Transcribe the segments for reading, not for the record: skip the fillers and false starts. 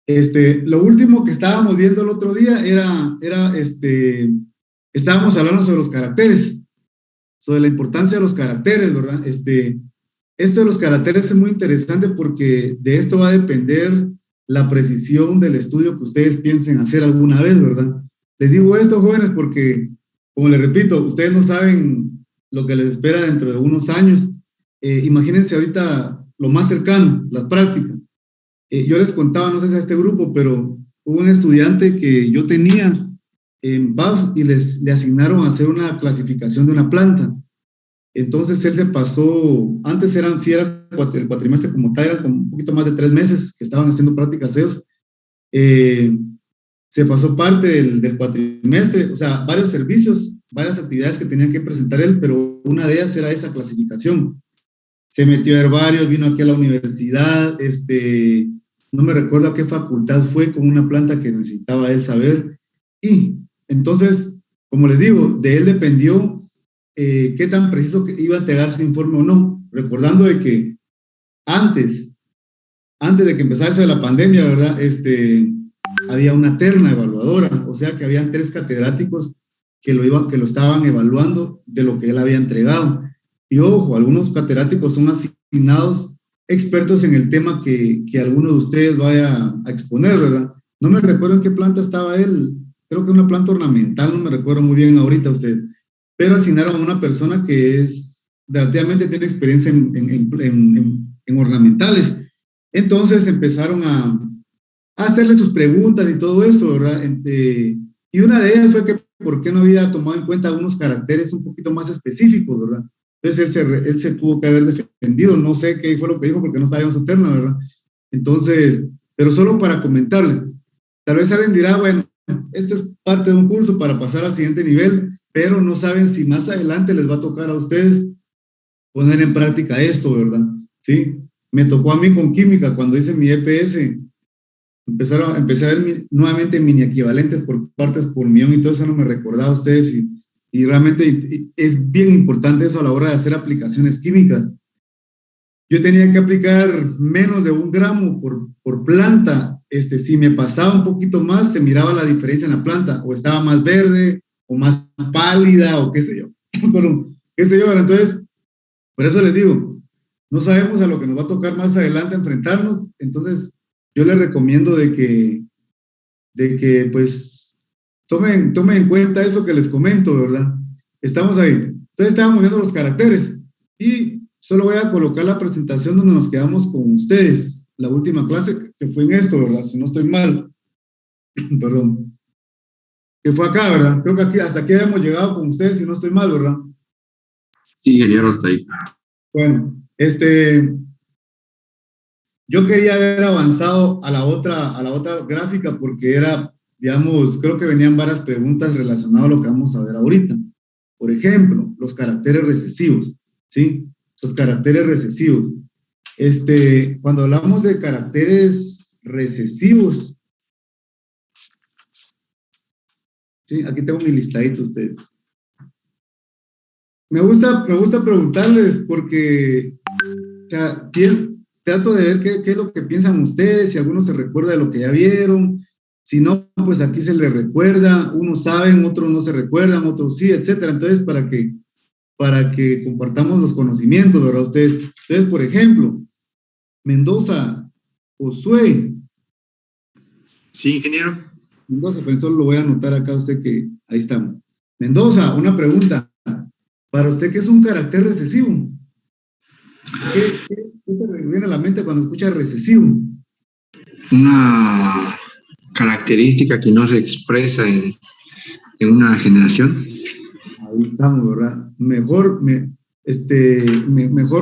Lo último que estábamos viendo el otro día estábamos hablando sobre los caracteres, sobre la importancia de los caracteres, ¿verdad? Esto de los caracteres es muy interesante porque de esto va a depender la precisión del estudio que ustedes piensen hacer alguna vez, ¿verdad? Les digo esto, jóvenes, porque, como les repito, ustedes no saben lo que les espera dentro de unos años. Imagínense ahorita lo más cercano, las prácticas. Yo les contaba, no sé si a este grupo, pero hubo un estudiante que yo tenía en BAF y le asignaron a hacer una clasificación de una planta. Entonces él se pasó, antes sí era el cuatrimestre como tal, eran como un poquito más de 3 meses que estaban haciendo prácticas ellos. Se pasó parte del cuatrimestre, o sea, varios servicios, varias actividades que tenían que presentar él, pero una de ellas era esa clasificación. Se metió a herbarios, vino aquí a la universidad, no me recuerdo a qué facultad fue con una planta que necesitaba él saber. Y entonces, como les digo, de él dependió qué tan preciso que iba a entregar su informe o no, recordando de que antes de que empezase la pandemia, ¿verdad? Había una terna evaluadora, o sea que habían 3 catedráticos que lo estaban evaluando de lo que él había entregado. Y ojo, algunos catedráticos son asignados expertos en el tema que alguno de ustedes vaya a exponer, ¿verdad? No me recuerdo en qué planta estaba él, creo que una planta ornamental, no me recuerdo muy bien ahorita usted, pero asignaron a una persona que relativamente tiene experiencia en ornamentales. Entonces empezaron a hacerle sus preguntas y todo eso, ¿verdad? Y una de ellas fue que por qué no había tomado en cuenta algunos caracteres un poquito más específicos, ¿verdad? Entonces él se tuvo que haber defendido, no sé qué fue lo que dijo porque no sabíamos su terna, ¿verdad? Entonces, pero solo para comentarles, tal vez alguien dirá, bueno, esto es parte de un curso para pasar al siguiente nivel, pero no saben si más adelante les va a tocar a ustedes poner en práctica esto, ¿verdad? Sí, me tocó a mí con química cuando hice mi EPS, empecé a ver nuevamente mini equivalentes por partes por millón y todo eso no me recordaba a ustedes y realmente es bien importante eso a la hora de hacer aplicaciones químicas. Yo tenía que aplicar menos de 1 gramo por planta. Si me pasaba un poquito más, se miraba la diferencia en la planta, o estaba más verde, o más pálida, o qué sé yo. Pero, qué sé yo, entonces, por eso les digo, no sabemos a lo que nos va a tocar más adelante enfrentarnos, entonces yo les recomiendo de que pues, tomen en cuenta eso que les comento, ¿verdad? Estamos ahí. Entonces estábamos viendo los caracteres, y solo voy a colocar la presentación donde nos quedamos con ustedes, la última clase, que fue en esto, ¿verdad? Si no estoy mal. Perdón. Que fue acá, ¿verdad? Creo que aquí, hasta aquí hemos llegado con ustedes, si no estoy mal, ¿verdad? Sí, ingeniero, hasta ahí. Bueno, yo quería haber avanzado a la otra gráfica porque era, digamos, creo que venían varias preguntas relacionadas a lo que vamos a ver ahorita. Por ejemplo, los caracteres recesivos, ¿sí? Los caracteres recesivos. Cuando hablamos de caracteres recesivos, ¿sí? Aquí tengo mi listadito usted. Me gusta preguntarles porque, o sea, trato de ver qué es lo que piensan ustedes, si alguno se recuerda de lo que ya vieron, si no, pues aquí se les recuerda, unos saben, otros no se recuerdan, otros sí, etcétera. Entonces, para que compartamos los conocimientos, ¿verdad? Ustedes. Entonces, por ejemplo, Mendoza, Josué. Sí, ingeniero. Mendoza, pero solo lo voy a anotar acá a usted que ahí estamos. Mendoza, una pregunta. Para usted, ¿qué es un carácter recesivo? ¿Qué se le viene a la mente cuando escucha recesivo? Una característica que no se expresa en una generación. Ahí estamos, ¿verdad? Mejor no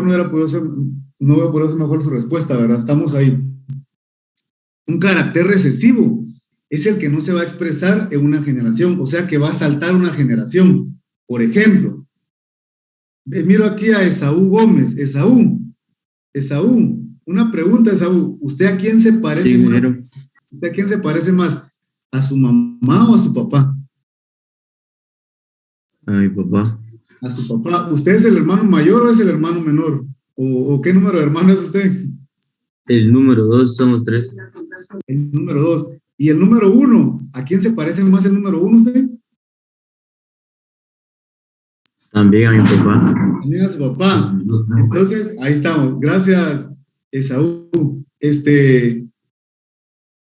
hubiera podido ser mejor su respuesta, ¿verdad? Estamos ahí. Un carácter recesivo es el que no se va a expresar en una generación, o sea que va a saltar una generación. Por ejemplo, miro aquí a Esaú Gómez. Esaú, una pregunta, Esaú. ¿Usted a quién se parece más? ¿Usted a quién se parece más? ¿A su mamá o a su papá? A mi papá. A su papá. ¿Usted es el hermano mayor o es el hermano menor? ¿O qué número de hermanos es usted? El número 2, somos 3. El número 2. Y el número 1, ¿a quién se parece más el número 1 usted? También a mi papá. También a su papá. Entonces, ahí estamos. Gracias, Esaú.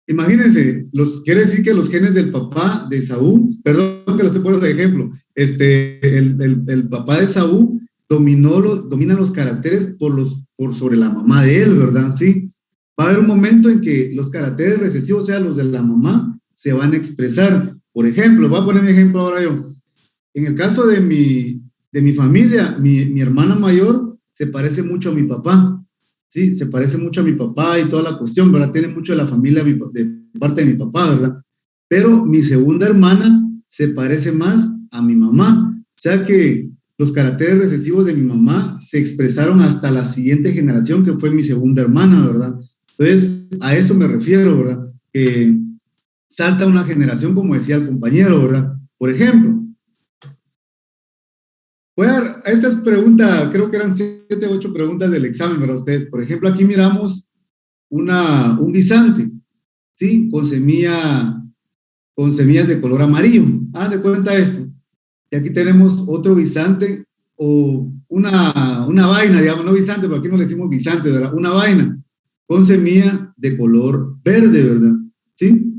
Imagínense, quiere decir que los genes del papá de Esaú, perdón que lo estoy poniendo de ejemplo, el papá de Esaú domina los caracteres por sobre la mamá de él, ¿verdad? Sí. Va a haber un momento en que los caracteres recesivos, o sea, los de la mamá, se van a expresar. Por ejemplo, voy a poner mi ejemplo ahora yo. En el caso de mi familia, mi hermana mayor se parece mucho a mi papá. Sí, se parece mucho a mi papá y toda la cuestión, ¿verdad? Tiene mucho de la familia de parte de mi papá, ¿verdad? Pero mi segunda hermana se parece más a mi mamá. O sea que los caracteres recesivos de mi mamá se expresaron hasta la siguiente generación, que fue mi segunda hermana, ¿verdad? Entonces, a eso me refiero, ¿verdad? Que salta una generación, como decía el compañero, ¿verdad? Por ejemplo, esta es pregunta, creo que eran 7 o 8 preguntas del examen para ustedes. Por ejemplo, aquí miramos un guisante, ¿sí? Con semillas de color amarillo. Hagan de cuenta esto. Y aquí tenemos otro guisante o una vaina, digamos, no guisante, pero aquí no le decimos guisante, ¿verdad? Una vaina con semilla de color verde, ¿verdad? ¿Sí?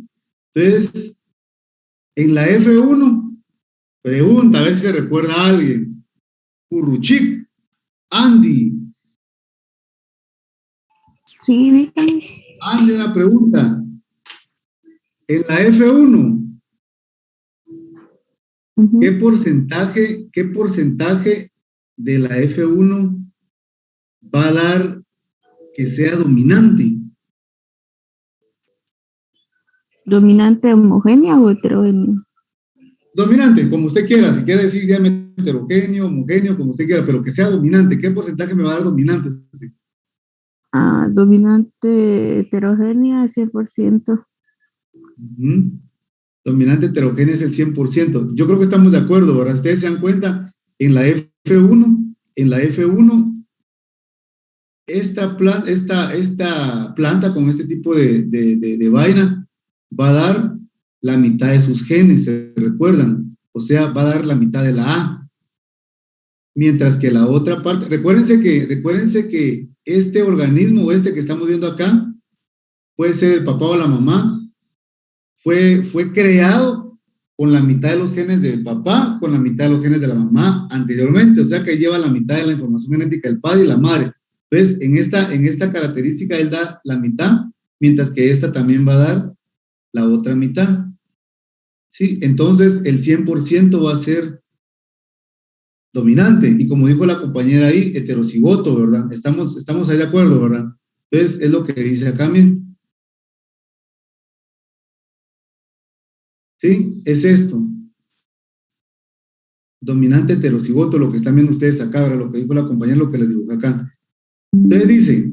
Entonces, en la F1, pregunta, a ver si se recuerda a alguien. Curruchic, Andy. Sí, dígame. Andy, una pregunta. En la F1, ¿qué porcentaje de la F1 va a dar que sea dominante? ¿Dominante homogénea o heterogénea? Dominante, como usted quiera, si quiere decir diámetro heterogéneo, homogéneo, como usted quiera, pero que sea dominante. ¿Qué porcentaje me va a dar dominante? Dominante heterogénea, 100%. Dominante heterogénea es el 100%. Yo creo que estamos de acuerdo, ¿verdad? Ustedes se dan cuenta, en la F1, esta planta con este tipo de vaina va a dar la mitad de sus genes, ¿se recuerdan? O sea, va a dar la mitad de la A. Mientras que la otra parte, recuérdense que este organismo, o que estamos viendo acá, puede ser el papá o la mamá, fue creado con la mitad de los genes del papá, con la mitad de los genes de la mamá anteriormente, o sea que lleva la mitad de la información genética del padre y la madre. Entonces, en esta característica él da la mitad, mientras que esta también va a dar la otra mitad. ¿Sí? Entonces, el 100% va a ser dominante, y como dijo la compañera ahí, heterocigoto, ¿verdad? Estamos ahí de acuerdo, ¿verdad? Entonces, es lo que dice acá, miren. ¿Sí? Es esto. Dominante heterocigoto, lo que están viendo ustedes acá, ¿verdad? Lo que dijo la compañera, lo que les dibujé acá. Entonces dice,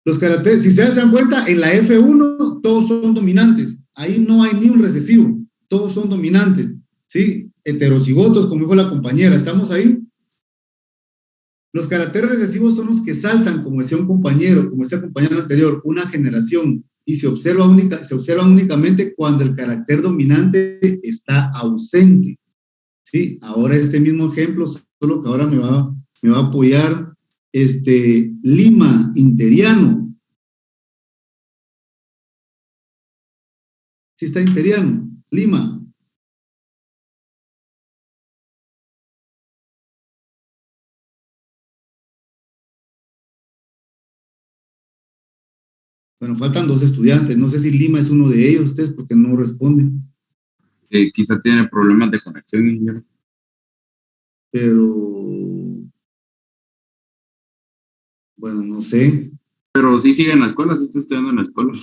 los caracteres, si ustedes se dan cuenta, en la F1 todos son dominantes. Ahí no hay ni un recesivo. Todos son dominantes. ¿Sí? Heterocigotos, como dijo la compañera. ¿Estamos ahí? Los caracteres recesivos son los que saltan, como decía un compañero, como decía el compañero anterior, una generación, y se observan únicamente cuando el carácter dominante está ausente. ¿Sí? Ahora este mismo ejemplo, solo que ahora me va a apoyar Lima Interiano. ¿Sí está Interiano? Lima. Bueno, faltan 2 estudiantes. No sé si Lima es uno de ellos, ustedes, porque no responden. Quizá tiene problemas de conexión, ingeniero. Pero, bueno, no sé. Pero sí sigue en la escuela, sí está estudiando en la escuela.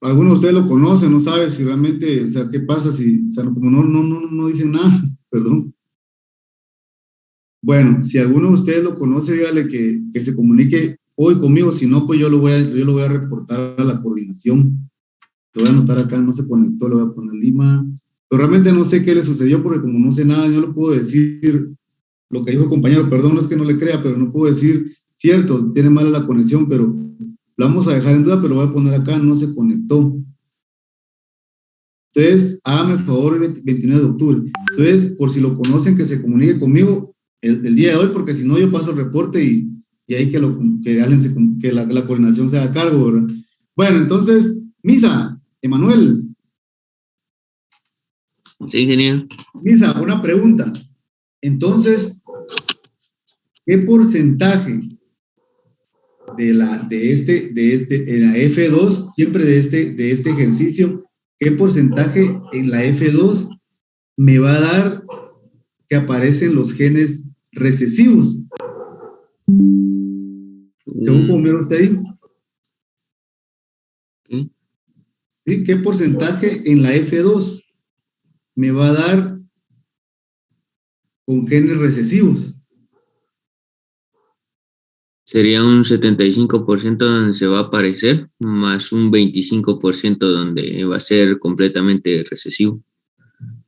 Algunos de ustedes lo conocen, no sabe si realmente, o sea, qué pasa si, o sea, como no dicen nada, perdón. Bueno, si alguno de ustedes lo conoce, dígale que se comunique hoy conmigo, si no, pues yo lo voy a reportar a la coordinación. Lo voy a anotar acá, no se conectó, le voy a poner Lima. Pero realmente no sé qué le sucedió, porque como no sé nada, yo lo puedo decir lo que dijo el compañero, perdón, no es que no le crea, pero no puedo decir, cierto, tiene mala la conexión, pero lo vamos a dejar en duda, pero lo voy a poner acá, no se conectó. Entonces, hágame el favor el 29 de octubre. Entonces, por si lo conocen, que se comunique conmigo el día de hoy, porque si no, yo paso el reporte y ahí que la coordinación se haga cargo, ¿verdad? Bueno, entonces, Misa, Emanuel. Sí, ingeniero. Misa, una pregunta. Entonces, ¿qué porcentaje en la F2, siempre de este ejercicio, qué porcentaje en la F2 me va a dar que aparecen los genes recesivos? Según como miro usted ahí. ¿Sí? ¿Qué porcentaje en la F2 me va a dar con genes recesivos? Sería un 75% donde se va a aparecer, más un 25% donde va a ser completamente recesivo.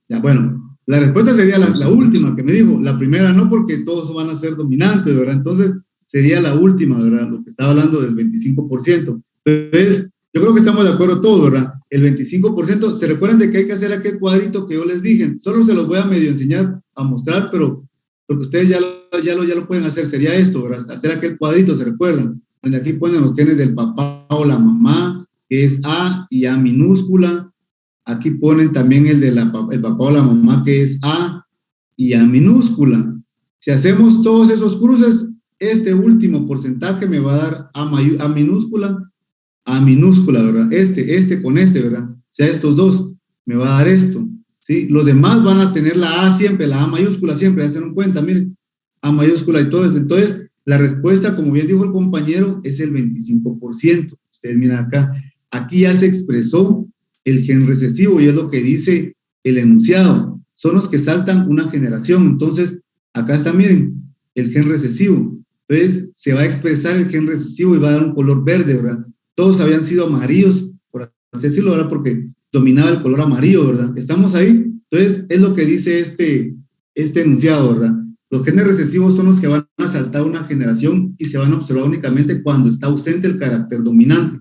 Ya, bueno, la respuesta sería la última que me dijo. La primera no, porque todos van a ser dominantes, ¿verdad? Entonces, sería la última, ¿verdad? Lo que estaba hablando del 25%. Entonces, yo creo que estamos de acuerdo todos, ¿verdad? El 25%, ¿se recuerdan de que hay que hacer aquel cuadrito que yo les dije? Solo se los voy a medio enseñar a mostrar, pero porque ustedes ya lo pueden hacer, sería esto, ¿verdad? Hacer aquel cuadrito, ¿se recuerdan? Donde aquí ponen los genes del papá o la mamá, que es A y A minúscula. Aquí ponen también el papá o la mamá, que es A y A minúscula. Si hacemos todos esos cruces, este último porcentaje me va a dar A minúscula, ¿verdad? Este con este, ¿verdad? O sea, estos dos, me va a dar esto, ¿sí? Los demás van a tener la A siempre, la A mayúscula siempre, ya se dan cuenta, miren, A mayúscula y todo eso. Entonces, la respuesta, como bien dijo el compañero, es el 25%. Ustedes miren acá, aquí ya se expresó el gen recesivo y es lo que dice el enunciado. Son los que saltan una generación. Entonces, acá está, miren, el gen recesivo. Entonces, se va a expresar el gen recesivo y va a dar un color verde, ¿verdad? Todos habían sido amarillos, por así decirlo, ¿verdad? Porque dominaba el color amarillo, ¿verdad? ¿Estamos ahí? Entonces, es lo que dice este enunciado, ¿verdad? Los genes recesivos son los que van a saltar una generación y se van a observar únicamente cuando está ausente el carácter dominante.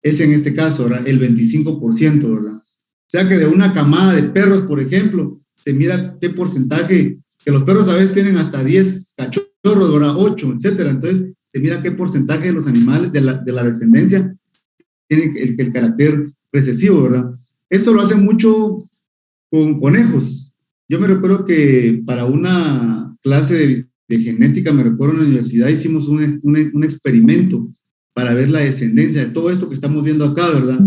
Es en este caso, ¿verdad? El 25%, ¿verdad? O sea que de una camada de perros, por ejemplo, se mira qué porcentaje, que los perros a veces tienen hasta 10 cachorros, ¿verdad? 8, etcétera. Entonces, se mira qué porcentaje de los animales de la descendencia tienen el carácter recesivo, ¿verdad? Esto lo hacen mucho con conejos. Yo me recuerdo que para una clase de genética, me recuerdo en la universidad, hicimos un experimento para ver la descendencia de todo esto que estamos viendo acá, ¿verdad?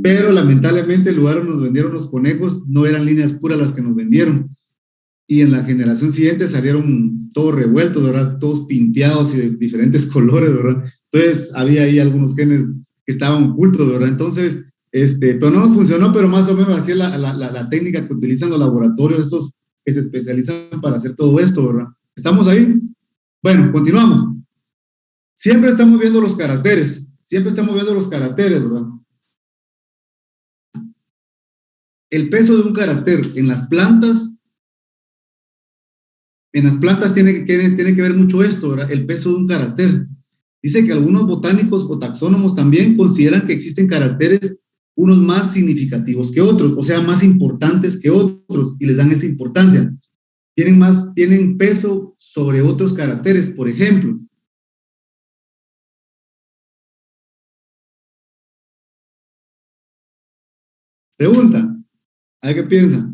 Pero lamentablemente el lugar donde nos vendieron los conejos no eran líneas puras las que nos vendieron. Y en la generación siguiente salieron todos revueltos, ¿verdad? Todos pinteados y de diferentes colores, ¿verdad? Entonces había ahí algunos genes que estaban ocultos, ¿verdad? Entonces, pero no nos funcionó, pero más o menos así es la técnica que utilizan los laboratorios, esos que se especializan para hacer todo esto, ¿verdad? ¿Estamos ahí? Bueno, continuamos. Siempre estamos viendo los caracteres, ¿verdad? El peso de un carácter en las plantas tiene que ver mucho esto, ¿verdad? El peso de un carácter. Dice que algunos botánicos o taxónomos también consideran que existen caracteres unos más significativos que otros, o sea, más importantes que otros, y les dan esa importancia. Tienen peso sobre otros caracteres, por ejemplo. Pregunta, a ver qué piensa.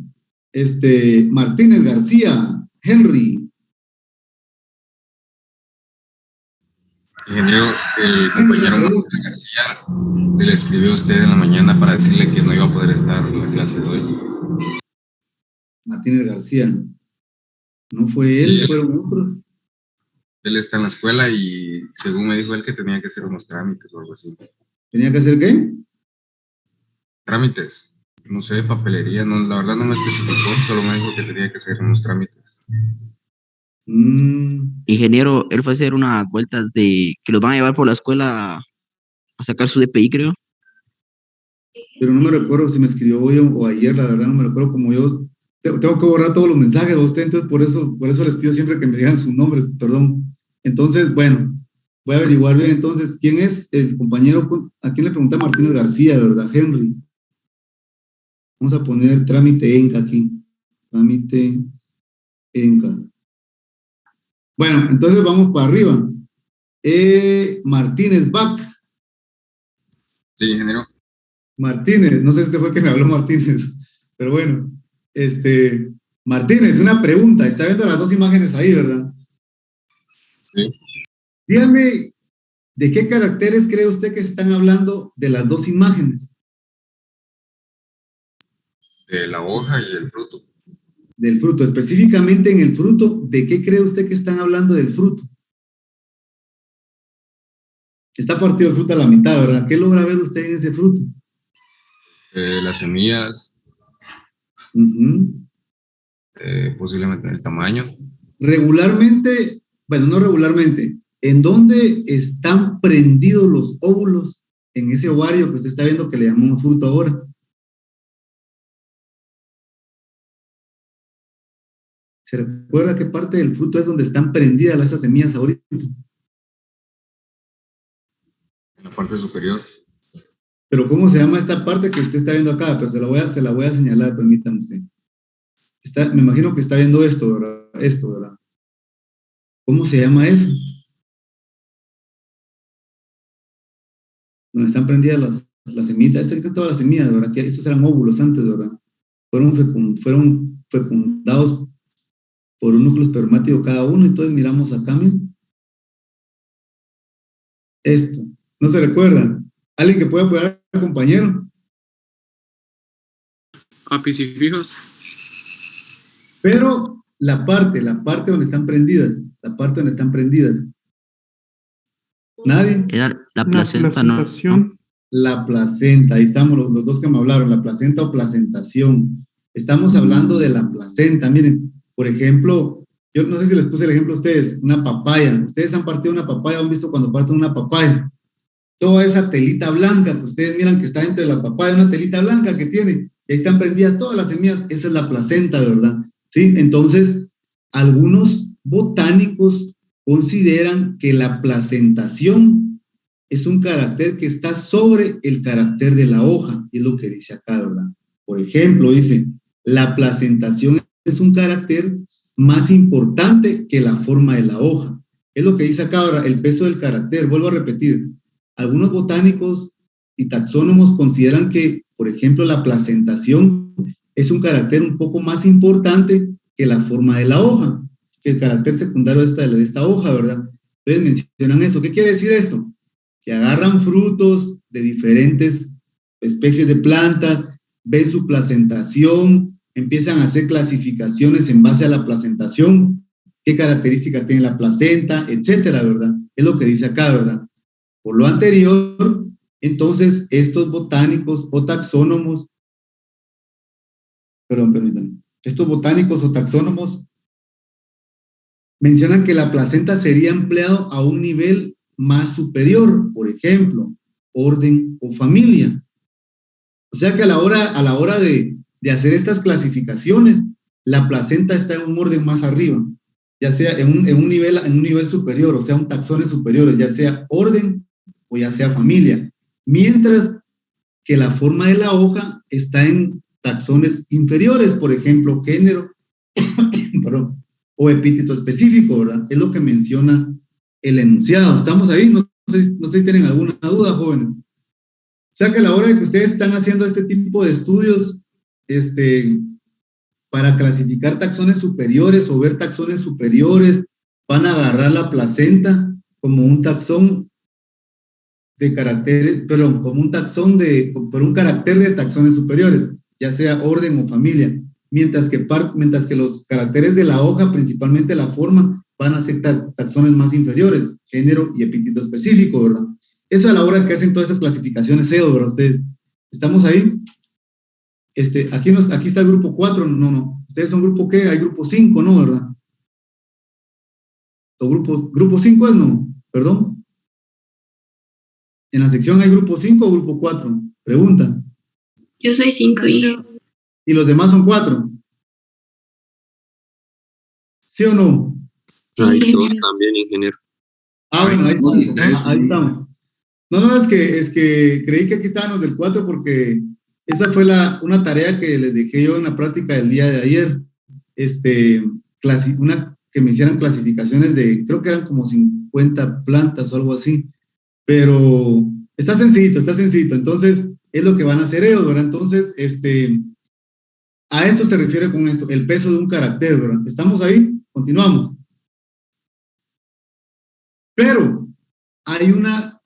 Martínez García, Henry. Ingeniero, el compañero Martín García le escribió a usted en la mañana para decirle que no iba a poder estar en la clase de hoy. Martínez García. ¿No fue él? Sí, ¿fueron otros? Él está en la escuela y según me dijo él que tenía que hacer unos trámites o algo así. ¿Tenía que hacer qué? Trámites. No sé, papelería. No, la verdad no me especificó, solo me dijo que tenía que hacer unos trámites. Ingeniero, él fue a hacer unas vueltas de que los van a llevar por la escuela a sacar su DPI, creo. Pero no me recuerdo si me escribió hoy o ayer, la verdad no me recuerdo. Como yo tengo que borrar todos los mensajes a usted, entonces por eso les pido siempre que me digan sus nombres, perdón. Entonces, bueno, voy a averiguar bien entonces quién es el compañero, a quién le pregunté Martínez García, ¿verdad? Henry. Vamos a poner trámite ENCA aquí. Trámite ENCA. Bueno, entonces vamos para arriba. Martínez Bach. Sí, ingeniero. Martínez, no sé si este fue el que me habló Martínez, pero bueno, Martínez, una pregunta, está viendo las dos imágenes ahí, ¿verdad? Sí. Dígame, ¿de qué caracteres cree usted que se están hablando de las dos imágenes? De la hoja y el fruto. Del fruto, específicamente en el fruto, ¿de qué cree usted que están hablando del fruto? Está partido el fruto a la mitad, ¿verdad? ¿Qué logra ver usted en ese fruto? Las semillas, posiblemente el tamaño. Regularmente, bueno, no regularmente, ¿en dónde están prendidos los óvulos en ese ovario que usted está viendo que le llamamos fruto ahora? ¿Se recuerda qué parte del fruto es donde están prendidas esas semillas ahorita? En la parte superior. Pero ¿cómo se llama esta parte que usted está viendo acá? Pero se la voy a señalar, permítame usted. Me imagino que está viendo esto, ¿verdad? Esto, ¿verdad? ¿Cómo se llama eso? Donde están prendidas las semillas. Estas están todas las semillas, ¿verdad? Que estos eran óvulos antes, ¿verdad? Fueron fecundados por un núcleo espermático cada uno, entonces miramos acá, miren. Esto. ¿No se recuerda? ¿Alguien que pueda apoyar al compañero? Apicifijos. Pero la parte donde están prendidas, ¿nadie? Era la placenta, ¿no? La placenta, ahí estamos los dos que me hablaron, la placenta o placentación. Estamos hablando de la placenta, miren, por ejemplo, yo no sé si les puse el ejemplo a ustedes, una papaya. Ustedes han partido una papaya, han visto cuando parten una papaya. Toda esa telita blanca que ustedes miran que está dentro de la papaya, una telita blanca que tiene, y ahí están prendidas todas las semillas, esa es la placenta, ¿verdad? ¿Sí? Entonces, algunos botánicos consideran que la placentación es un carácter que está sobre el carácter de la hoja, es lo que dice acá, ¿verdad? Por ejemplo, dice, la placentación es un carácter más importante que la forma de la hoja. Es lo que dice acá ahora, el peso del carácter. Vuelvo a repetir, algunos botánicos y taxónomos consideran que, por ejemplo, la placentación es un carácter un poco más importante que la forma de la hoja, que el carácter secundario de esta hoja, ¿verdad? Entonces mencionan eso. ¿Qué quiere decir esto? Que agarran frutos de diferentes especies de plantas, ven su placentación, empiezan a hacer clasificaciones en base a la placentación, qué característica tiene la placenta, etcétera, ¿verdad? Es lo que dice acá, ¿verdad? Por lo anterior, entonces, estos botánicos o taxónomos, estos botánicos o taxónomos mencionan que la placenta sería empleado a un nivel más superior, por ejemplo, orden o familia. O sea que a la hora de hacer estas clasificaciones, la placenta está en un orden más arriba, ya sea en un nivel superior, o sea, un taxones superiores, ya sea orden o ya sea familia, mientras que la forma de la hoja está en taxones inferiores, por ejemplo, género o epíteto específico, ¿verdad? Es lo que menciona el enunciado. ¿Estamos ahí? No sé si tienen alguna duda, jóvenes. O sea que a la hora de que ustedes están haciendo este tipo de estudios, para clasificar taxones superiores o ver taxones superiores, van a agarrar la placenta como un taxón de caracteres, perdón, como un taxón por un carácter de taxones superiores, ya sea orden o familia, mientras que los caracteres de la hoja, principalmente la forma, van a ser taxones más inferiores, género y epíteto específico, ¿verdad? Eso a la hora que hacen todas estas clasificaciones SEO, ¿verdad? Ustedes, ¿estamos ahí? Aquí está el grupo 4, no. ¿Ustedes son grupo qué? Hay grupo 5, ¿no? ¿Verdad? ¿O grupo 5 es no? Perdón. ¿En la sección hay grupo 5 o grupo 4? Pregunta. Yo soy 5. ¿Y los demás son 4? ¿Sí o no? Ahí está, también, ingeniero. Bueno, ahí estamos. Ahí estamos. No, es que creí que aquí estábamos del 4 porque esa fue una tarea que les dejé yo en la práctica del día de ayer. Que me hicieran clasificaciones creo que eran como 50 plantas o algo así, pero está sencillito. Entonces, es lo que van a hacer ellos, ¿verdad? Entonces, a esto se refiere con esto, el peso de un carácter, ¿verdad? ¿Estamos ahí? Continuamos. Pero hay una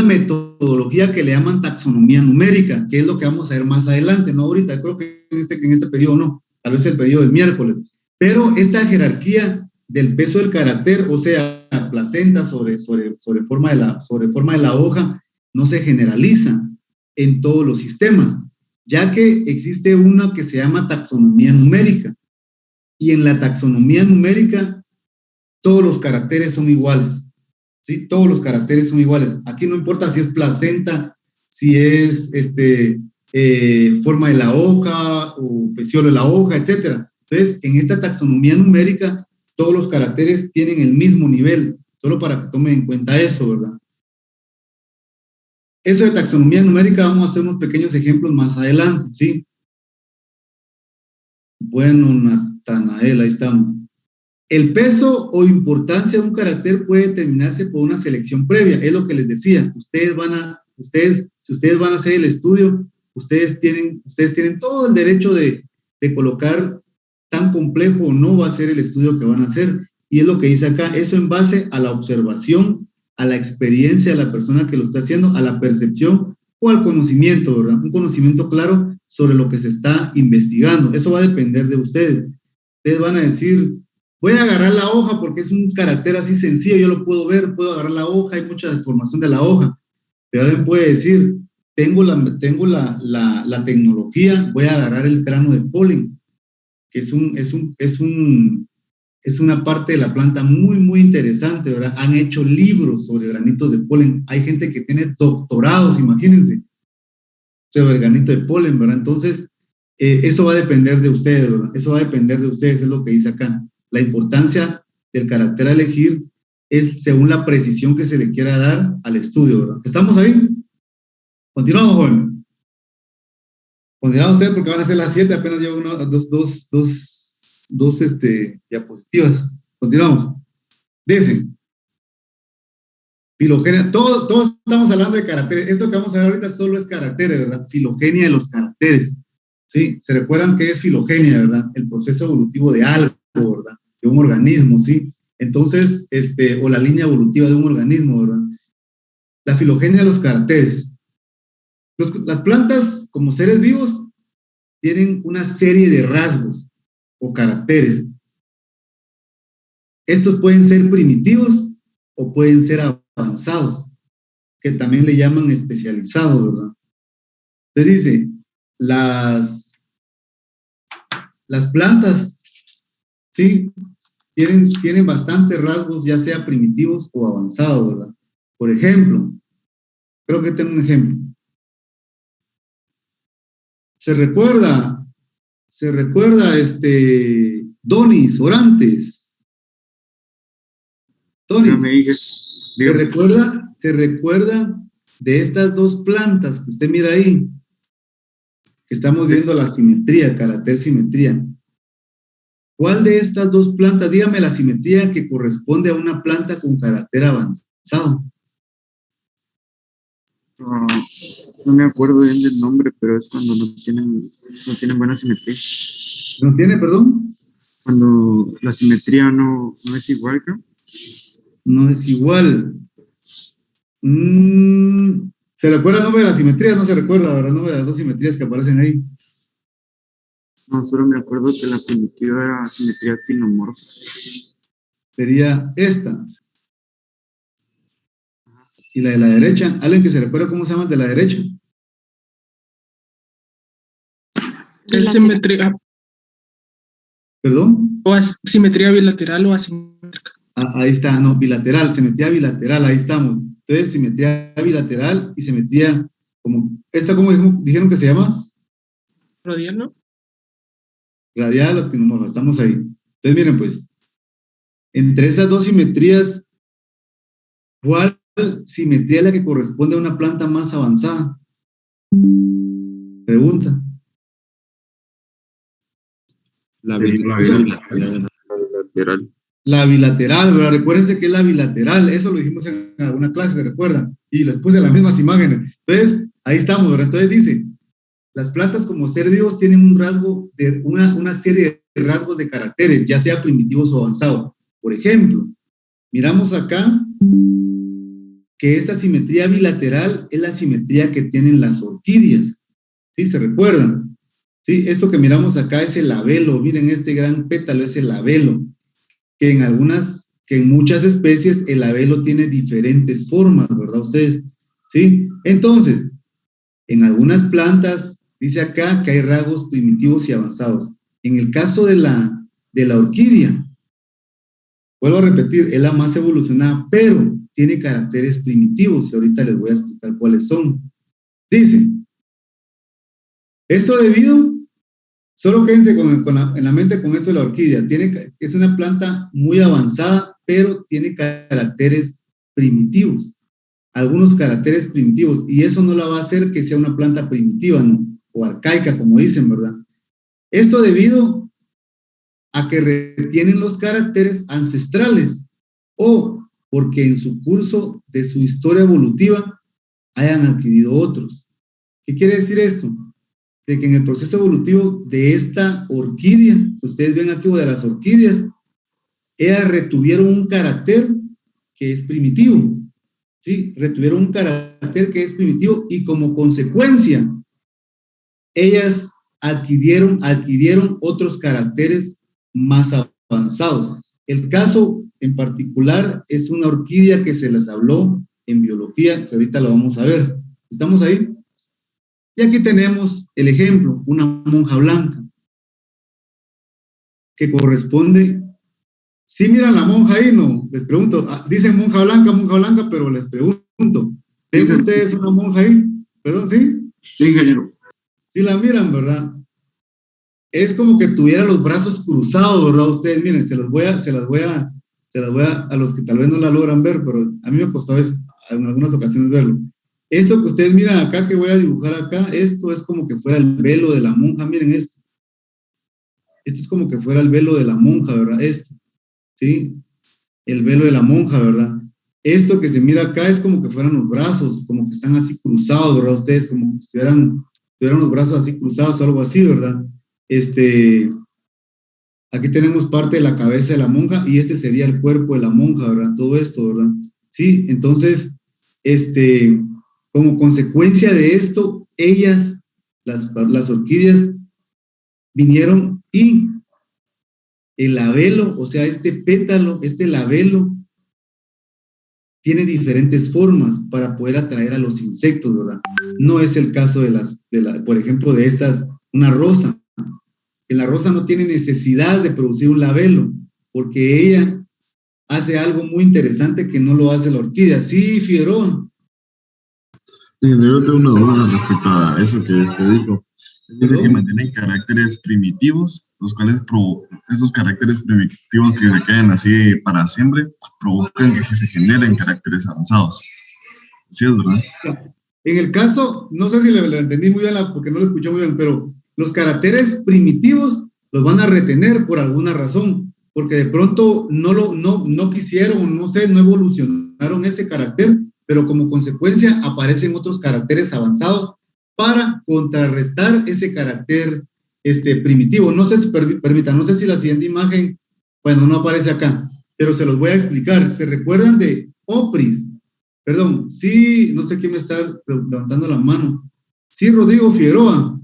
metodología que le llaman taxonomía numérica, que es lo que vamos a ver más adelante, no ahorita, creo que en este periodo no, tal vez el periodo del miércoles. Pero esta jerarquía del peso del carácter, o sea, placenta sobre forma de la hoja, no se generaliza en todos los sistemas, ya que existe una que se llama taxonomía numérica. Y en la taxonomía numérica, todos los caracteres son iguales. ¿Sí? Todos los caracteres son iguales. Aquí no importa si es placenta, si es forma de la hoja o peciolo de la hoja, etc. Entonces, en esta taxonomía numérica, todos los caracteres tienen el mismo nivel, solo para que tomen en cuenta eso, ¿verdad? Eso de taxonomía numérica vamos a hacer unos pequeños ejemplos más adelante, ¿sí? Bueno, Natanael, ahí estamos. El peso o importancia de un carácter puede determinarse por una selección previa, es lo que les decía. Si ustedes van a hacer el estudio, ustedes tienen todo el derecho de colocar tan complejo o no va a ser el estudio que van a hacer. Y es lo que dice acá, eso en base a la observación, a la experiencia de la persona que lo está haciendo, a la percepción o al conocimiento, ¿verdad? Un conocimiento claro sobre lo que se está investigando. Eso va a depender de ustedes. Ustedes van a decir, voy a agarrar la hoja porque es un carácter así sencillo, yo lo puedo ver, puedo agarrar la hoja, hay mucha información de la hoja. Pero alguien puede decir, tengo la tecnología, voy a agarrar el grano de polen, que es una parte de la planta muy, muy interesante, ¿verdad? Han hecho libros sobre granitos de polen. Hay gente que tiene doctorados, imagínense, sobre el granito de polen, ¿verdad? Entonces, eso va a depender de ustedes, ¿verdad? Eso va a depender de ustedes, es lo que dice acá. La importancia del carácter a elegir es según la precisión que se le quiera dar al estudio, ¿verdad? ¿Estamos ahí? Continuamos, joven. Continuamos ustedes porque van a ser las 7, apenas llevo dos diapositivas. Continuamos. Dicen, filogenia, todos estamos hablando de caracteres. Esto que vamos a ver ahorita solo es caracteres, ¿verdad? Filogenia de los caracteres. ¿Sí? Se recuerdan que es filogenia, ¿verdad? El proceso evolutivo de algo, ¿verdad? De un organismo, ¿sí? Entonces, o la línea evolutiva de un organismo, ¿verdad? La filogenia de los caracteres. Las plantas, como seres vivos, tienen una serie de rasgos o caracteres. Estos pueden ser primitivos o pueden ser avanzados, que también le llaman especializados, ¿verdad? Entonces dice, las plantas, ¿sí? Tienen bastantes rasgos, ya sea primitivos o avanzados, ¿verdad? Por ejemplo, creo que tengo un ejemplo. ¿Se recuerda, Donis, Orantes? Donis, ¿se recuerda de estas dos plantas que usted mira ahí? Que estamos viendo la simetría, carácter simetría. ¿Cuál de estas dos plantas, dígame la simetría que corresponde a una planta con carácter avanzado? No me acuerdo bien del nombre, pero es cuando no tienen buena simetría. ¿No tiene, perdón? Cuando la simetría no es igual, creo. No es igual. ¿Se recuerda el nombre de la simetría? No se recuerda, ¿verdad? El nombre de las dos simetrías que aparecen ahí. No, solo me acuerdo que la primitiva era simetría actinomorfa. Sería esta. Y la de la derecha, ¿alguien que se recuerda cómo se llama el de la derecha? Es simetría. ¿Perdón? O simetría bilateral o asimétrica. Ahí está, no, bilateral, simetría bilateral, ahí estamos. Entonces, simetría bilateral y simetría como, ¿esta cómo dijeron que se llama? Radial, ¿no? radial o actinomorfa, estamos ahí. Entonces, miren, pues, entre estas dos simetrías, ¿cuál simetría es la que corresponde a una planta más avanzada? Pregunta. La Lateral. La bilateral, ¿verdad? Recuérdense que es la bilateral, eso lo dijimos en alguna clase, ¿se recuerdan? Y les puse las mismas imágenes. Entonces, ahí estamos, ¿verdad? Entonces dice, las plantas como seres vivos tienen un rasgo, de una serie de rasgos de caracteres, ya sea primitivos o avanzados. Por ejemplo, miramos acá que esta simetría bilateral es la simetría que tienen las orquídeas. ¿Sí? ¿Se recuerdan? ¿Sí? Esto que miramos acá es el labelo. Miren, este gran pétalo es el labelo. Que en muchas especies el labelo tiene diferentes formas, ¿verdad ustedes? ¿Sí? Entonces, en algunas plantas, dice acá que hay rasgos primitivos y avanzados. En el caso de la orquídea, vuelvo a repetir, es la más evolucionada, pero tiene caracteres primitivos, y ahorita les voy a explicar cuáles son. Dice, esto debido, solo quédense en la mente con esto de la orquídea, es una planta muy avanzada, pero tiene caracteres primitivos, algunos caracteres primitivos, y eso no la va a hacer que sea una planta primitiva, ¿no? O arcaica, como dicen, ¿verdad? Esto debido a que retienen los caracteres ancestrales, o porque en su curso de su historia evolutiva hayan adquirido otros. ¿Qué quiere decir esto? De que en el proceso evolutivo de esta orquídea, ustedes ven aquí, o de las orquídeas, ellas retuvieron un carácter que es primitivo, ¿sí? Retuvieron un carácter que es primitivo y como consecuencia, ellas adquirieron otros caracteres más avanzados. El caso en particular es una orquídea que se les habló en biología, que ahorita lo vamos a ver. ¿Estamos ahí? Y aquí tenemos el ejemplo, una monja blanca, que corresponde, ¿sí miran la monja ahí? No, les pregunto, dicen monja blanca, pero les pregunto, ¿ven ustedes una monja ahí? ¿Perdón, sí? Sí, ingeniero. Sí la miran, ¿verdad? Es como que tuviera los brazos cruzados, ¿verdad? Ustedes, miren, se las voy a los que tal vez no la logran ver, pero a mí me costó en algunas ocasiones verlo. Esto que ustedes miran acá, que voy a dibujar acá, esto es como que fuera el velo de la monja, miren esto. Esto es como que fuera el velo de la monja, ¿verdad? Esto, ¿sí? El velo de la monja, ¿verdad? Esto que se mira acá es como que fueran los brazos, como que están así cruzados, ¿verdad? Ustedes como que tuvieran los brazos así cruzados o algo así, ¿verdad? Aquí tenemos parte de la cabeza de la monja y este sería el cuerpo de la monja, ¿verdad? Todo esto, ¿verdad? Sí, entonces, como consecuencia de esto, ellas, las orquídeas, vinieron y el labelo, o sea, este pétalo, este labelo, tiene diferentes formas para poder atraer a los insectos, ¿verdad? No es el caso por ejemplo, de estas, una rosa. Que la rosa no tiene necesidad de producir un labelo, porque ella hace algo muy interesante que no lo hace la orquídea. Sí, Figueroa. Yo tengo una duda respecto a eso que usted dijo. Dice que mantienen caracteres primitivos, los cuales esos caracteres primitivos que se quedan así para siempre, provocan que se generen caracteres avanzados. ¿Sí es verdad? En el caso, no sé si le entendí muy bien, porque no lo escuché muy bien, pero los caracteres primitivos los van a retener por alguna razón, porque de pronto no quisieron, no sé, no evolucionaron ese carácter, pero como consecuencia aparecen otros caracteres avanzados para contrarrestar ese carácter primitivo. No sé si, permitan, no sé si la siguiente imagen, bueno, no aparece acá, pero se los voy a explicar. ¿Se recuerdan de Opris? Perdón, sí, no sé quién me está levantando la mano. Sí, Rodrigo Figueroa.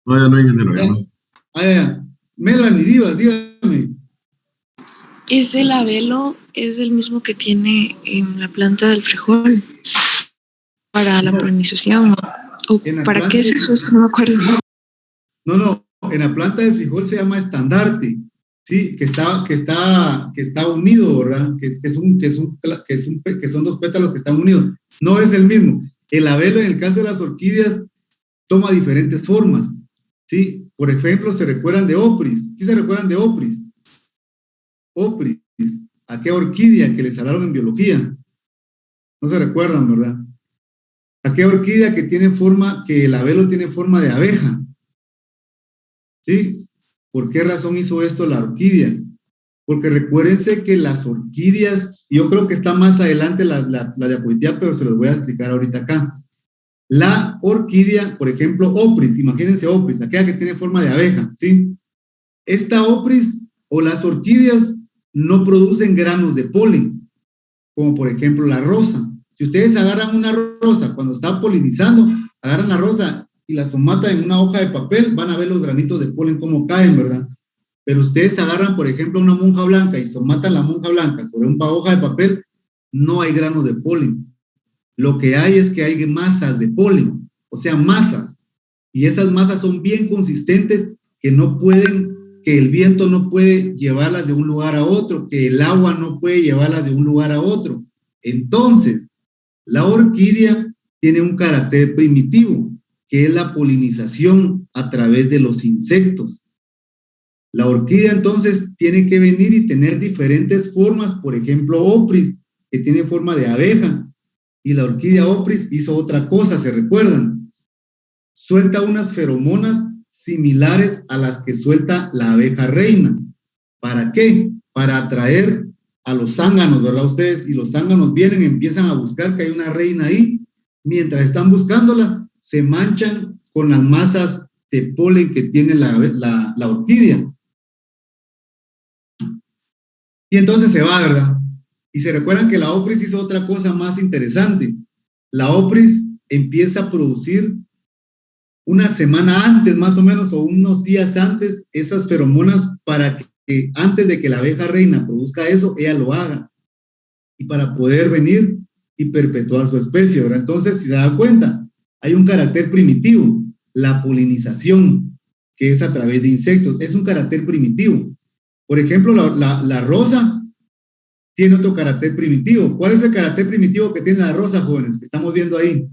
No, ya no hay ingeniero. Ya. Melanie Divas, dígame. Ese labelo es el mismo que tiene en la planta del frijol para la polinización. ¿O para qué es eso? Es que no me acuerdo. No, en la planta del frijol se llama estandarte, sí, que está unido, ¿verdad? Que son dos pétalos que están unidos. No es el mismo. El labelo en el caso de las orquídeas toma diferentes formas. ¿sí? Por ejemplo, ¿se recuerdan de Opris? ¿Sí se recuerdan de Opris? Opris, aquella orquídea que les hablaron en biología. No se recuerdan, ¿verdad? Aquella orquídea que tiene forma, que el labelo tiene forma de abeja. ¿Sí? ¿Por qué razón hizo esto la orquídea? Porque recuérdense que las orquídeas, yo creo que está más adelante la diapositiva, pero se los voy a explicar ahorita acá. La orquídea, por ejemplo, Opris, imagínense Opris, aquella que tiene forma de abeja, ¿sí? Esta Opris o las orquídeas no producen granos de polen, como por ejemplo la rosa. Si ustedes agarran una rosa cuando está polinizando, agarran la rosa y la somatan en una hoja de papel, van a ver los granitos de polen cómo caen, ¿verdad? Pero ustedes agarran, por ejemplo, una monja blanca y somatan la monja blanca sobre una hoja de papel, no hay granos de polen. Lo que hay es que hay masas de polen, o sea, masas. Y esas masas son bien consistentes que no pueden, que el viento no puede llevarlas de un lugar a otro, que el agua no puede llevarlas de un lugar a otro. Entonces, la orquídea tiene un carácter primitivo, que es la polinización a través de los insectos. La orquídea entonces tiene que venir y tener diferentes formas, por ejemplo, Opris, que tiene forma de abeja, y la orquídea Opris hizo otra cosa, ¿se recuerdan? Suelta unas feromonas similares a las que suelta la abeja reina. ¿Para qué? Para atraer a los zánganos, ¿verdad ustedes? Y los zánganos vienen y empiezan a buscar que hay una reina ahí. Mientras están buscándola, se manchan con las masas de polen que tiene la orquídea. Y entonces se va, ¿verdad? Y se recuerdan que la Opris hizo otra cosa más interesante. La Opris empieza a producir una semana antes, más o menos, o unos días antes, esas feromonas para que antes de que la abeja reina produzca eso, ella lo haga. Y para poder venir y perpetuar su especie, ¿verdad? Entonces, si se da cuenta, hay un carácter primitivo, la polinización, que es a través de insectos, es un carácter primitivo. Por ejemplo, la rosa tiene otro carácter primitivo. ¿Cuál es el carácter primitivo que tiene la rosa, jóvenes, que estamos viendo ahí?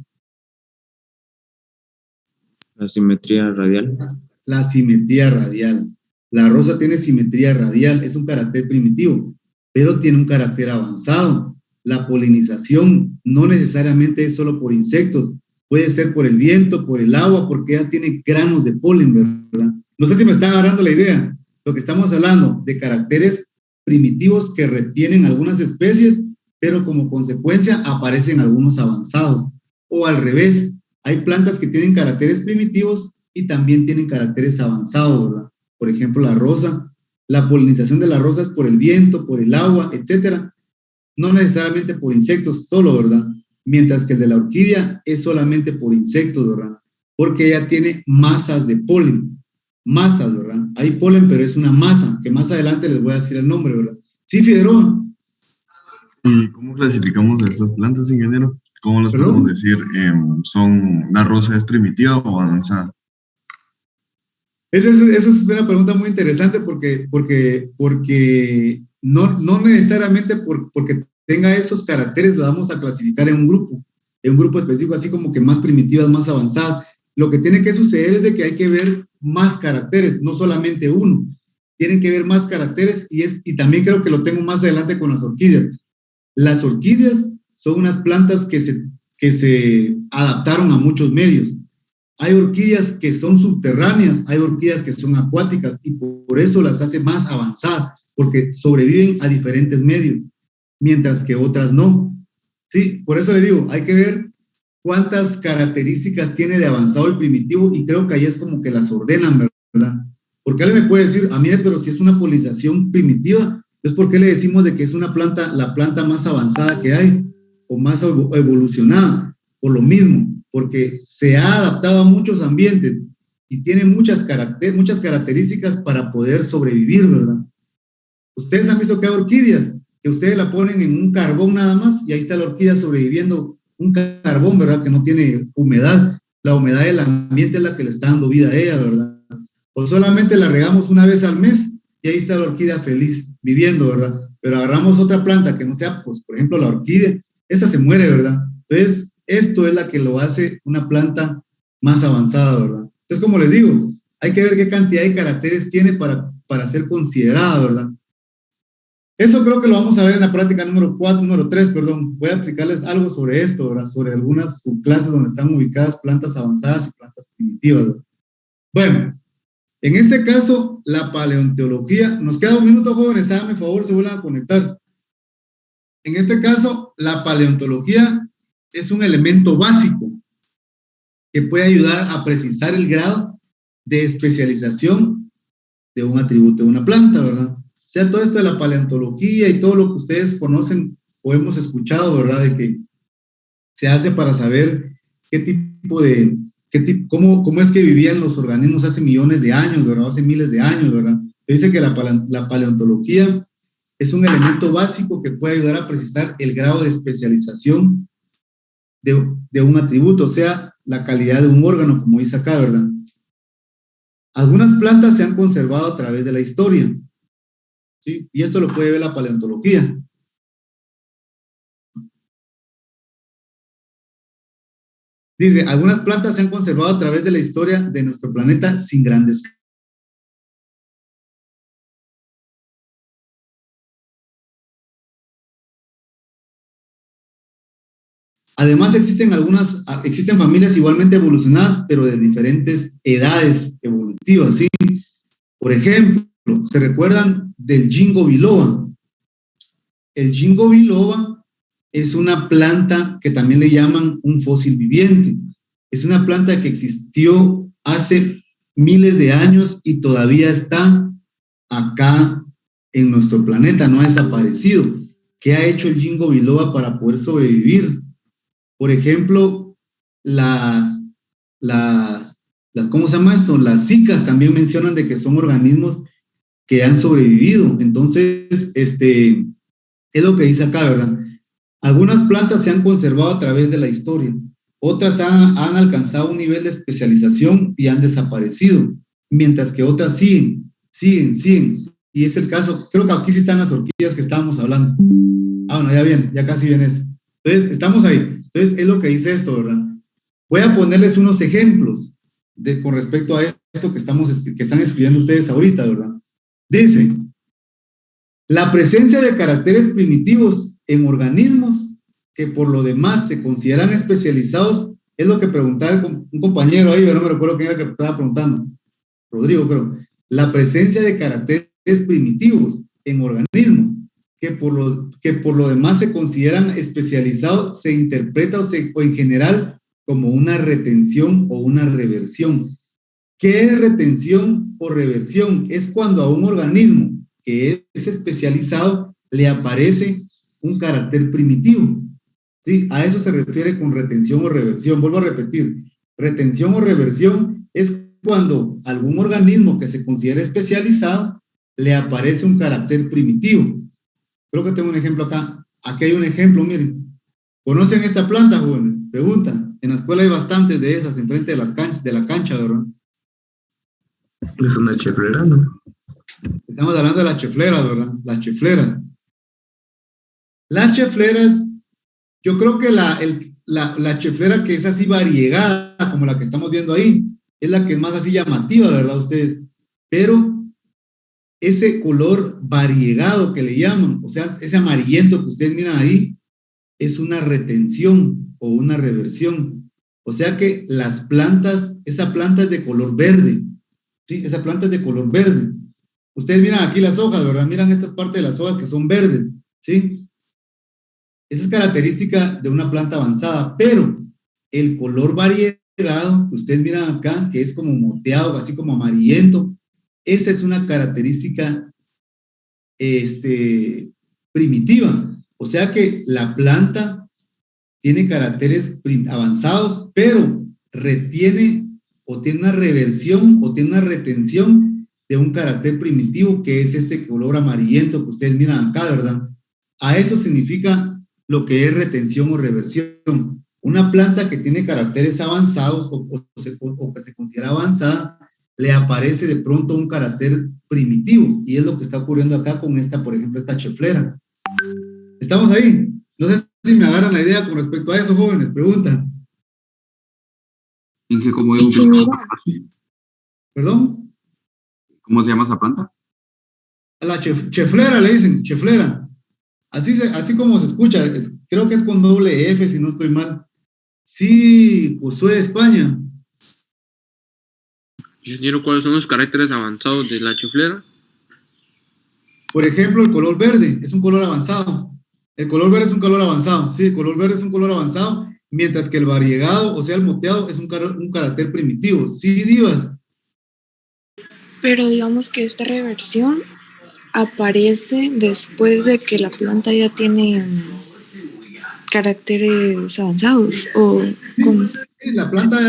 La simetría radial. La simetría radial. La rosa tiene simetría radial, es un carácter primitivo, pero tiene un carácter avanzado. La polinización no necesariamente es solo por insectos, puede ser por el viento, por el agua, porque ella tiene granos de polen, ¿verdad? No sé si me están agarrando la idea. Lo que estamos hablando de caracteres primitivos que retienen algunas especies, pero como consecuencia aparecen algunos avanzados. O al revés, hay plantas que tienen caracteres primitivos y también tienen caracteres avanzados, ¿verdad? Por ejemplo, la rosa, la polinización de la rosa es por el viento, por el agua, etcétera. No necesariamente por insectos solo, ¿verdad? Mientras que el de la orquídea es solamente por insectos, ¿verdad? Porque ella tiene masas de polen. Masas, ¿verdad? Hay polen, pero es una masa, que más adelante les voy a decir el nombre, ¿verdad? Sí, Figueroa. ¿Y cómo clasificamos a estas plantas, ingeniero? ¿Cómo las podemos decir? ¿La rosa es primitiva o avanzada? Eso es una pregunta muy interesante porque no necesariamente porque tenga esos caracteres lo vamos a clasificar en un grupo específico, así como que más primitivas, más avanzadas. Lo que tiene que suceder es de que hay que ver más caracteres, no solamente uno. Tienen que ver más caracteres y también creo que lo tengo más adelante con las orquídeas. Las orquídeas son unas plantas que se adaptaron a muchos medios. Hay orquídeas que son subterráneas, hay orquídeas que son acuáticas y por eso las hace más avanzadas, porque sobreviven a diferentes medios, mientras que otras no. Sí, por eso le digo, hay que ver cuántas características tiene de avanzado y primitivo y creo que ahí es como que las ordenan, ¿verdad? Porque alguien me puede decir, mire, pero si es una polinización primitiva, entonces ¿por qué le decimos de que es una planta, la planta más avanzada que hay o más evolucionada? Por lo mismo, porque se ha adaptado a muchos ambientes y tiene muchas características para poder sobrevivir, ¿verdad? Ustedes han visto que hay orquídeas, que ustedes la ponen en un carbón nada más y ahí está la orquídea sobreviviendo, un carbón, ¿verdad? Que no tiene humedad. La humedad del ambiente es la que le está dando vida a ella, ¿verdad? O solamente la regamos una vez al mes y ahí está la orquídea feliz, viviendo, ¿verdad? Pero agarramos otra planta que no sea, pues, por ejemplo, la orquídea, esta se muere, ¿verdad? Entonces, esto es la que lo hace una planta más avanzada, ¿verdad? Entonces, como les digo, hay que ver qué cantidad de caracteres tiene para ser considerada, ¿verdad? Eso creo que lo vamos a ver en la práctica número 3, perdón. Voy a explicarles algo sobre esto, ¿verdad? Sobre algunas subclases donde están ubicadas plantas avanzadas y plantas primitivas, ¿verdad? Bueno, en este caso, la paleontología, nos queda un minuto, jóvenes, háganme favor, se vuelvan a conectar. En este caso, la paleontología es un elemento básico que puede ayudar a precisar el grado de especialización de un atributo de una planta, ¿verdad? O sea, todo esto de la paleontología y todo lo que ustedes conocen o hemos escuchado, ¿verdad? De que se hace para saber cómo es que vivían los organismos hace millones de años, ¿verdad? Hace miles de años, ¿verdad? Dice que la paleontología es un elemento básico que puede ayudar a precisar el grado de especialización de un atributo, o sea, la calidad de un órgano, como dice acá, ¿verdad? Algunas plantas se han conservado a través de la historia, ¿sí? Y esto lo puede ver la paleontología. Dice, algunas plantas se han conservado a través de la historia de nuestro planeta sin grandes cambios. Además, existen familias igualmente evolucionadas, pero de diferentes edades evolutivas, ¿sí? Por ejemplo, ¿se recuerdan del Ginkgo biloba? El Ginkgo biloba es una planta que también le llaman un fósil viviente. Es una planta que existió hace miles de años y todavía está acá en nuestro planeta, no ha desaparecido. ¿Qué ha hecho el Ginkgo biloba para poder sobrevivir? Por ejemplo, ¿cómo se llama esto? Las cicas también mencionan de que son organismos que han sobrevivido. Entonces, es lo que dice acá, ¿verdad? Algunas plantas se han conservado a través de la historia, otras han alcanzado un nivel de especialización y han desaparecido, mientras que otras siguen. Y es el caso, creo que aquí sí están las orquídeas que estábamos hablando. Ah, bueno, ya viene, ya casi viene eso. Entonces, estamos ahí. Entonces, es lo que dice esto, ¿verdad? Voy a ponerles unos ejemplos con respecto a esto que están escribiendo ustedes ahorita, ¿verdad? Dice, la presencia de caracteres primitivos en organismos que por lo demás se consideran especializados, es lo que preguntaba un compañero ahí, yo no me recuerdo quién era que estaba preguntando, Rodrigo creo, la presencia de caracteres primitivos en organismos que por lo demás se consideran especializados, se interpreta o en general como una retención o una reversión. ¿Qué es retención o reversión? Es cuando a un organismo que es especializado le aparece un carácter primitivo. ¿Sí? A eso se refiere con retención o reversión. Vuelvo a repetir, retención o reversión es cuando algún organismo que se considera especializado le aparece un carácter primitivo. Creo que tengo un ejemplo acá. Aquí hay un ejemplo, miren. ¿Conocen esta planta, jóvenes? Preguntan. En la escuela hay bastantes de esas enfrente de la cancha, ¿verdad? Es una cheflera, ¿no? Estamos hablando de las chefleras, ¿verdad? Las chefleras. Las chefleras, yo creo que la cheflera que es así variegada, como la que estamos viendo ahí, es la que es más así llamativa, ¿verdad ustedes? Pero ese color variegado que le llaman, o sea, ese amarillento que ustedes miran ahí, es una retención o una reversión. O sea que esa planta es de color verde, ¿sí? Esa planta es de color verde. Ustedes miran aquí las hojas, ¿verdad? Miran estas partes de las hojas que son verdes, ¿sí? Esa es característica de una planta avanzada, pero el color variegado que ustedes miran acá, que es como moteado, así como amarillento, esa es una característica primitiva. O sea que la planta tiene caracteres avanzados, pero retiene o tiene una reversión o tiene una retención de un carácter primitivo, que es este color amarillento que ustedes miran acá, ¿verdad? A eso significa lo que es retención o reversión. Una planta que tiene caracteres avanzados o que se considera avanzada, le aparece de pronto un carácter primitivo, y es lo que está ocurriendo acá con por ejemplo, esta cheflera. ¿Estamos ahí? No sé si me agarran la idea con respecto a eso, jóvenes, preguntan. En que como ¿Perdón? ¿Cómo se llama esa planta? A la cheflera le dicen, cheflera. Así como se escucha, creo que es con doble F, si no estoy mal. Sí, Josué de España. Ingeniero, ¿cuáles son los caracteres avanzados de la chuflera? Por ejemplo, el color verde es un color avanzado. El color verde es un color avanzado. Sí, el color verde es un color avanzado, mientras que el variegado, o sea, el moteado, es un carácter primitivo. Sí, Divas. Pero digamos que esta reversión aparece después de que la planta ya tiene caracteres avanzados, o ¿cómo? Sí, la planta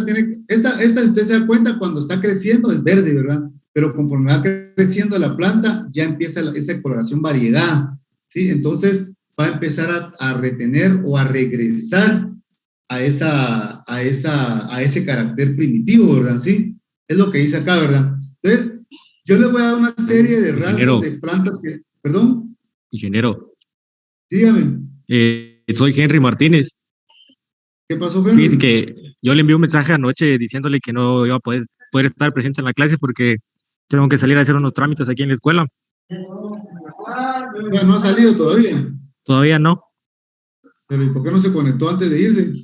tiene, esta usted se da cuenta cuando está creciendo es verde, ¿verdad? Pero conforme va creciendo la planta, ya empieza esa coloración variegada, ¿sí? Entonces va a empezar a retener o a regresar a ese carácter primitivo, ¿verdad? Sí, es lo que dice acá, ¿verdad? Entonces, yo les voy a dar una serie de rasgos de plantas que, ¿perdón? Ingeniero. Dígame. Soy Henry Martínez. ¿Qué pasó, Henry? Fíjese que yo le envié un mensaje anoche diciéndole que no iba a poder estar presente en la clase porque tengo que salir a hacer unos trámites aquí en la escuela. Ya no ha salido todavía. Todavía no. Pero ¿y por qué no se conectó antes de irse?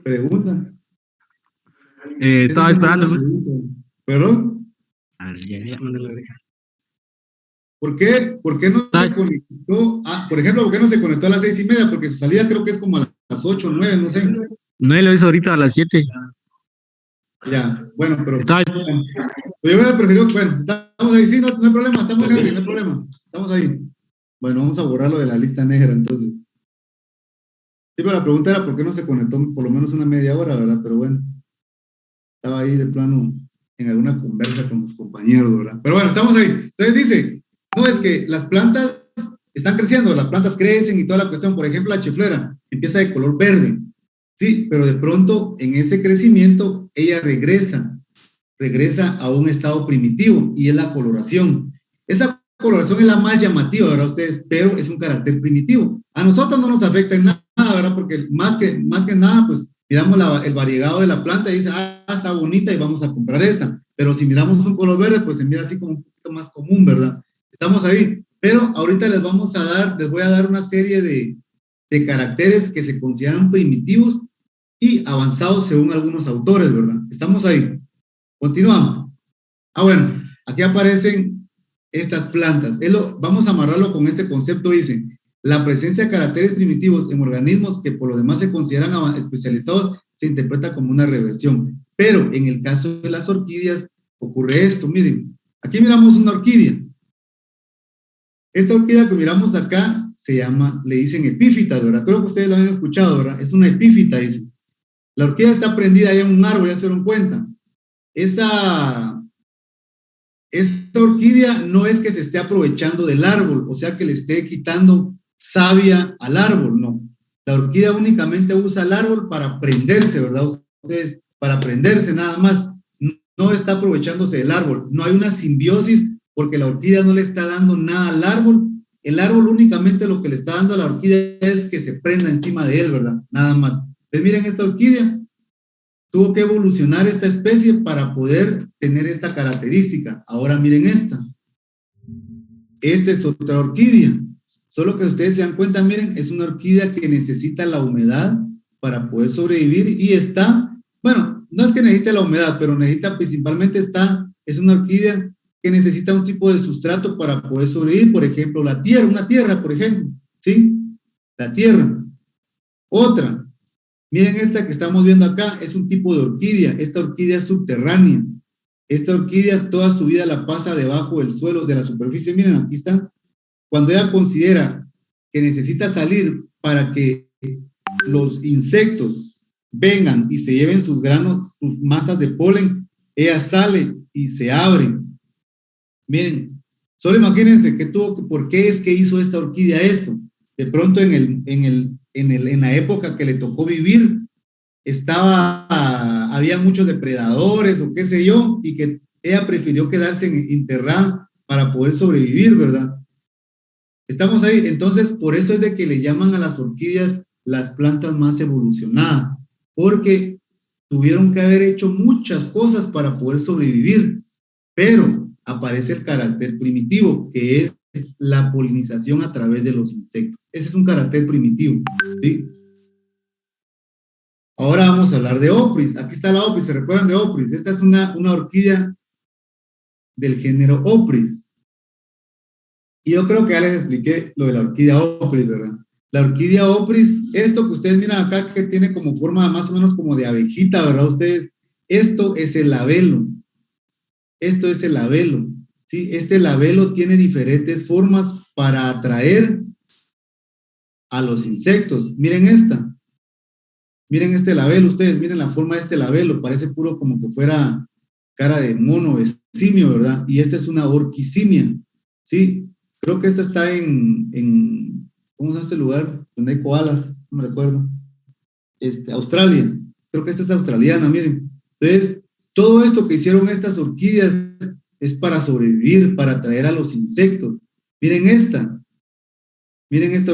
Pregunta. Estaba esperando. ¿Perdón? ¿Por qué no se conectó? Por ejemplo, ¿por qué no se conectó a las 6:30? Porque su salida creo que es como a las 8 o 9, no sé. No, lo hizo ahorita a las 7. Ya, bueno, pero yo hubiera preferido, bueno, estamos ahí, sí, no hay problema, estamos ahí, no hay problema, estamos ahí. Bueno, vamos a borrarlo de la lista negra, entonces. Sí, pero la pregunta era por qué no se conectó por lo menos una media hora, ¿verdad? Pero bueno, estaba ahí de plano en alguna conversa con sus compañeros, ¿verdad? Pero bueno, estamos ahí. Entonces dice, no, es que las plantas están creciendo, las plantas crecen y toda la cuestión. Por ejemplo, la chiflera empieza de color verde, sí, pero de pronto en ese crecimiento ella regresa a un estado primitivo y es la coloración. Esa coloración es la más llamativa, ¿verdad? Ustedes, pero es un carácter primitivo. A nosotros no nos afecta en nada, ¿verdad? Porque más que nada, pues miramos el variegado de la planta y dice, está bonita y vamos a comprar esta. Pero si miramos un color verde, pues se mira así como un poquito más común, ¿verdad? Estamos ahí. Pero ahorita les voy a dar una serie de caracteres que se consideran primitivos y avanzados según algunos autores, ¿verdad? Estamos ahí. Continuamos. Bueno, aquí aparecen estas plantas. Vamos a amarrarlo con este concepto, dice, la presencia de caracteres primitivos en organismos que por lo demás se consideran especializados se interpreta como una reversión. Pero en el caso de las orquídeas ocurre esto, miren, aquí miramos una orquídea. Esta orquídea que miramos acá le dicen epífita, ¿verdad? Creo que ustedes lo han escuchado, ¿verdad? Es una epífita, dice. La orquídea está prendida ahí en un árbol, ya se dieron cuenta. Esta orquídea no es que se esté aprovechando del árbol, o sea que le esté quitando savia al árbol, no. La orquídea únicamente usa el árbol para prenderse, ¿verdad? Ustedes, para prenderse nada más. No está aprovechándose del árbol. No hay una simbiosis porque la orquídea no le está dando nada al árbol. El árbol únicamente lo que le está dando a la orquídea es que se prenda encima de él, ¿verdad? Nada más. Entonces miren esta orquídea. Tuvo que evolucionar esta especie para poder tener esta característica. Ahora miren esta. Esta es otra orquídea. Solo que ustedes se dan cuenta, miren, es una orquídea que necesita la humedad para poder sobrevivir y bueno, no es que necesite la humedad, pero necesita principalmente es una orquídea que necesita un tipo de sustrato para poder sobrevivir, por ejemplo, una tierra, por ejemplo, ¿sí? La tierra. Otra. Miren esta que estamos viendo acá, es un tipo de orquídea. Esta orquídea es subterránea. Esta orquídea toda su vida la pasa debajo del suelo, de la superficie. Miren, aquí está. Cuando ella considera que necesita salir para que los insectos vengan y se lleven sus granos, sus masas de polen, ella sale y se abre. Miren, solo imagínense por qué es que hizo esta orquídea esto. De pronto en la época que le tocó vivir, había muchos depredadores o qué sé yo, y que ella prefirió quedarse enterrada para poder sobrevivir, ¿verdad? Estamos ahí, entonces por eso es de que le llaman a las orquídeas las plantas más evolucionadas, porque tuvieron que haber hecho muchas cosas para poder sobrevivir, pero aparece el carácter primitivo, que es la polinización a través de los insectos. Ese es un carácter primitivo, ¿sí? Ahora vamos a hablar de Opris. Aquí está la Opris, ¿se recuerdan de Opris? Esta es una orquídea del género Opris. Y yo creo que ya les expliqué lo de la orquídea Opris, ¿verdad? La orquídea Opris, esto que ustedes miran acá, que tiene como forma más o menos como de abejita, ¿verdad? Ustedes, esto es el labelo. Esto es el labelo, ¿sí? Este labelo tiene diferentes formas para atraer a los insectos. Miren esta. Miren este labelo, ustedes, miren la forma de este labelo. Parece puro como que fuera cara de mono, de simio, ¿verdad? Y esta es una orquisimia, ¿sí? Creo que esta está ¿cómo se llama este lugar? Donde hay koalas, no me recuerdo. Australia. Creo que esta es australiana, miren. Entonces, todo esto que hicieron estas orquídeas es para sobrevivir, para atraer a los insectos. Miren esta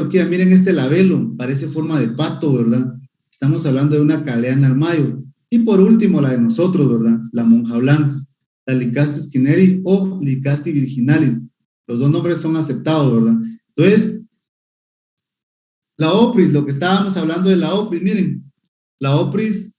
orquídea, miren este labelo, parece forma de pato, ¿verdad? Estamos hablando de una Calea armayo. Y por último, la de nosotros, ¿verdad? La monja blanca, la Lycaste skinneri o Lycaste virginalis. Los dos nombres son aceptados, ¿verdad? Entonces, la Opris, lo que estábamos hablando de la Opris, miren, la Opris,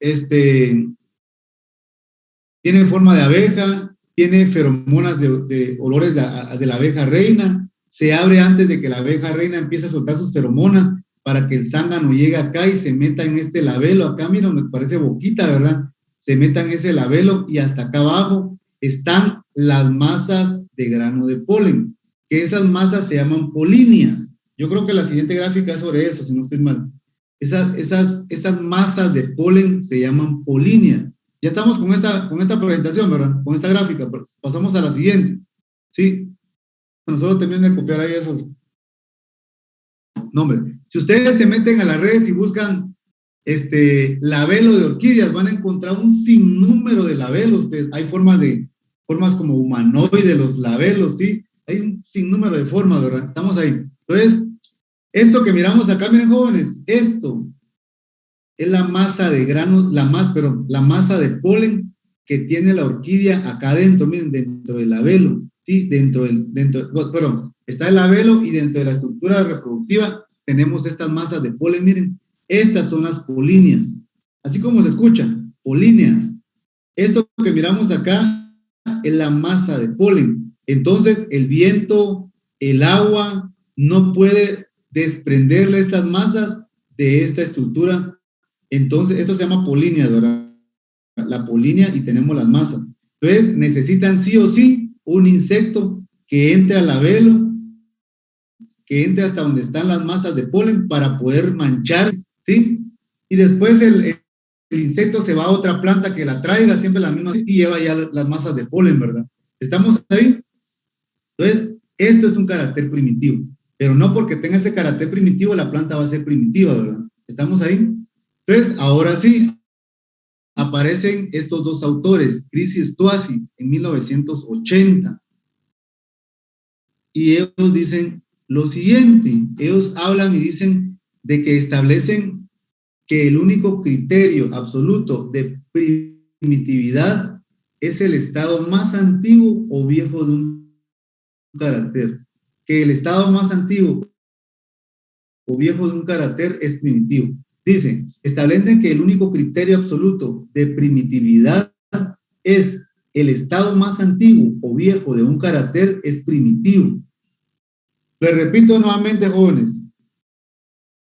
tiene forma de abeja, tiene feromonas de olores de la abeja reina, se abre antes de que la abeja reina empiece a soltar sus feromonas para que el zángano llegue acá y se meta en este labelo. Acá, mira, me parece boquita, ¿verdad? Se meta en ese labelo y hasta acá abajo están las masas de grano de polen, que esas masas se llaman polinias. Yo creo que la siguiente gráfica es sobre eso, si no estoy mal. Esas masas de polen se llaman polinias. Ya estamos con esta presentación, ¿verdad? Con esta gráfica. Pasamos a la siguiente. ¿Sí? Nosotros terminen de copiar ahí esos. No, hombre. Si ustedes se meten a las redes y buscan labelo de orquídeas, van a encontrar un sinnúmero de labelos. Hay formas como humanoide, los labelos, ¿sí? Hay un sinnúmero de formas, ¿verdad? Estamos ahí. Entonces, esto que miramos acá, miren, jóvenes, esto es la masa de granos, la masa de polen que tiene la orquídea acá adentro, miren, dentro del labelo, ¿sí? Está el labelo y dentro de la estructura reproductiva tenemos estas masas de polen, miren, estas son las polinias, así como se escuchan, políneas. Esto que miramos acá es la masa de polen. Entonces, el viento, el agua, no puede desprenderle estas masas de esta estructura. Entonces, esto se llama políneas, ¿verdad? La polínea y tenemos las masas. Entonces, necesitan sí o sí un insecto que entre al labelo, que entre hasta donde están las masas de polen para poder manchar, ¿sí? Y después el insecto se va a otra planta que la traiga, siempre la misma, y lleva ya las masas de polen, ¿verdad? ¿Estamos ahí? Entonces, esto es un carácter primitivo, pero no porque tenga ese carácter primitivo la planta va a ser primitiva, ¿verdad? ¿Estamos ahí? Entonces, ahora sí, aparecen estos dos autores, Chris y Stoasi, en 1980, y ellos dicen lo siguiente, ellos hablan y dicen de que establecen que el único criterio absoluto de primitividad es el estado más antiguo o viejo de un carácter, que el estado más antiguo o viejo de un carácter es primitivo. Dicen, establecen que el único criterio absoluto de primitividad es el estado más antiguo o viejo de un carácter es primitivo. Les repito nuevamente, jóvenes,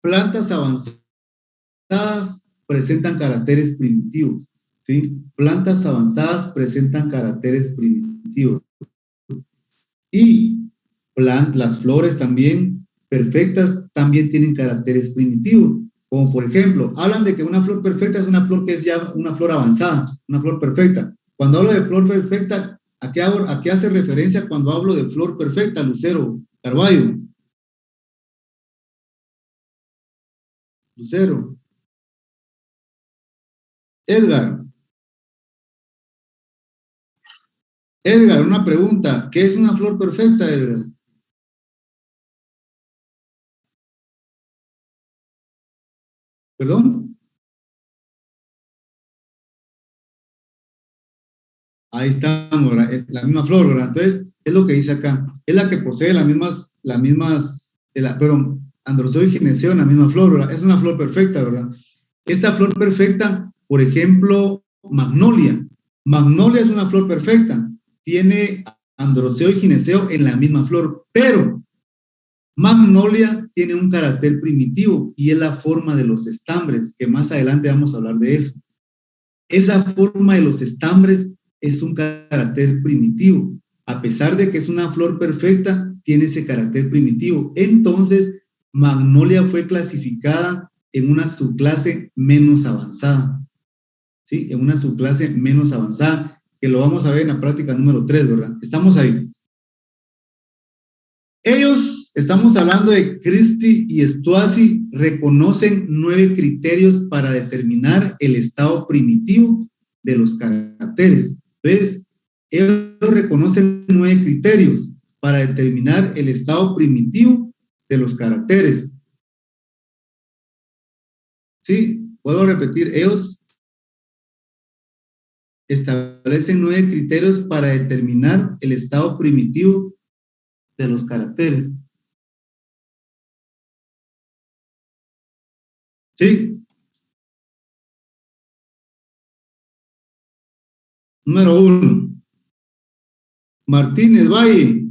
plantas avanzadas presentan caracteres primitivos, ¿sí? Plantas avanzadas presentan caracteres primitivos. Y las flores también perfectas también tienen caracteres primitivos. Como por ejemplo, hablan de que una flor perfecta es una flor que es ya una flor avanzada, una flor perfecta. Cuando hablo de flor perfecta, ¿a qué hace referencia cuando hablo de flor perfecta, Lucero Carballo? Lucero. Edgar, una pregunta. ¿Qué es una flor perfecta, Edgar? ¿Perdón? Ahí estamos, ¿verdad? La misma flor, ¿verdad? Entonces, es lo que dice acá. Es la que posee androceo y gineceo en la misma flor, ¿verdad? Es una flor perfecta, ¿verdad? Esta flor perfecta, por ejemplo, magnolia. Magnolia es una flor perfecta. Tiene androceo y gineceo en la misma flor, pero magnolia tiene un carácter primitivo y es la forma de los estambres, que más adelante vamos a hablar de eso. Esa forma de los estambres es un carácter primitivo. A pesar de que es una flor perfecta, tiene ese carácter primitivo. Entonces, magnolia fue clasificada en una subclase menos avanzada. ¿Sí? En una subclase menos avanzada, que lo vamos a ver en la práctica número 3, ¿verdad? Estamos ahí. Ellos, estamos hablando de Christie y Stossy, reconocen 9 criterios para determinar el estado primitivo de los caracteres. Entonces, ellos reconocen 9 criterios para determinar el estado primitivo de los caracteres. Sí, puedo repetir, ellos establecen 9 criterios para determinar el estado primitivo de los caracteres. ¿Sí? Número 1. Martínez Valle.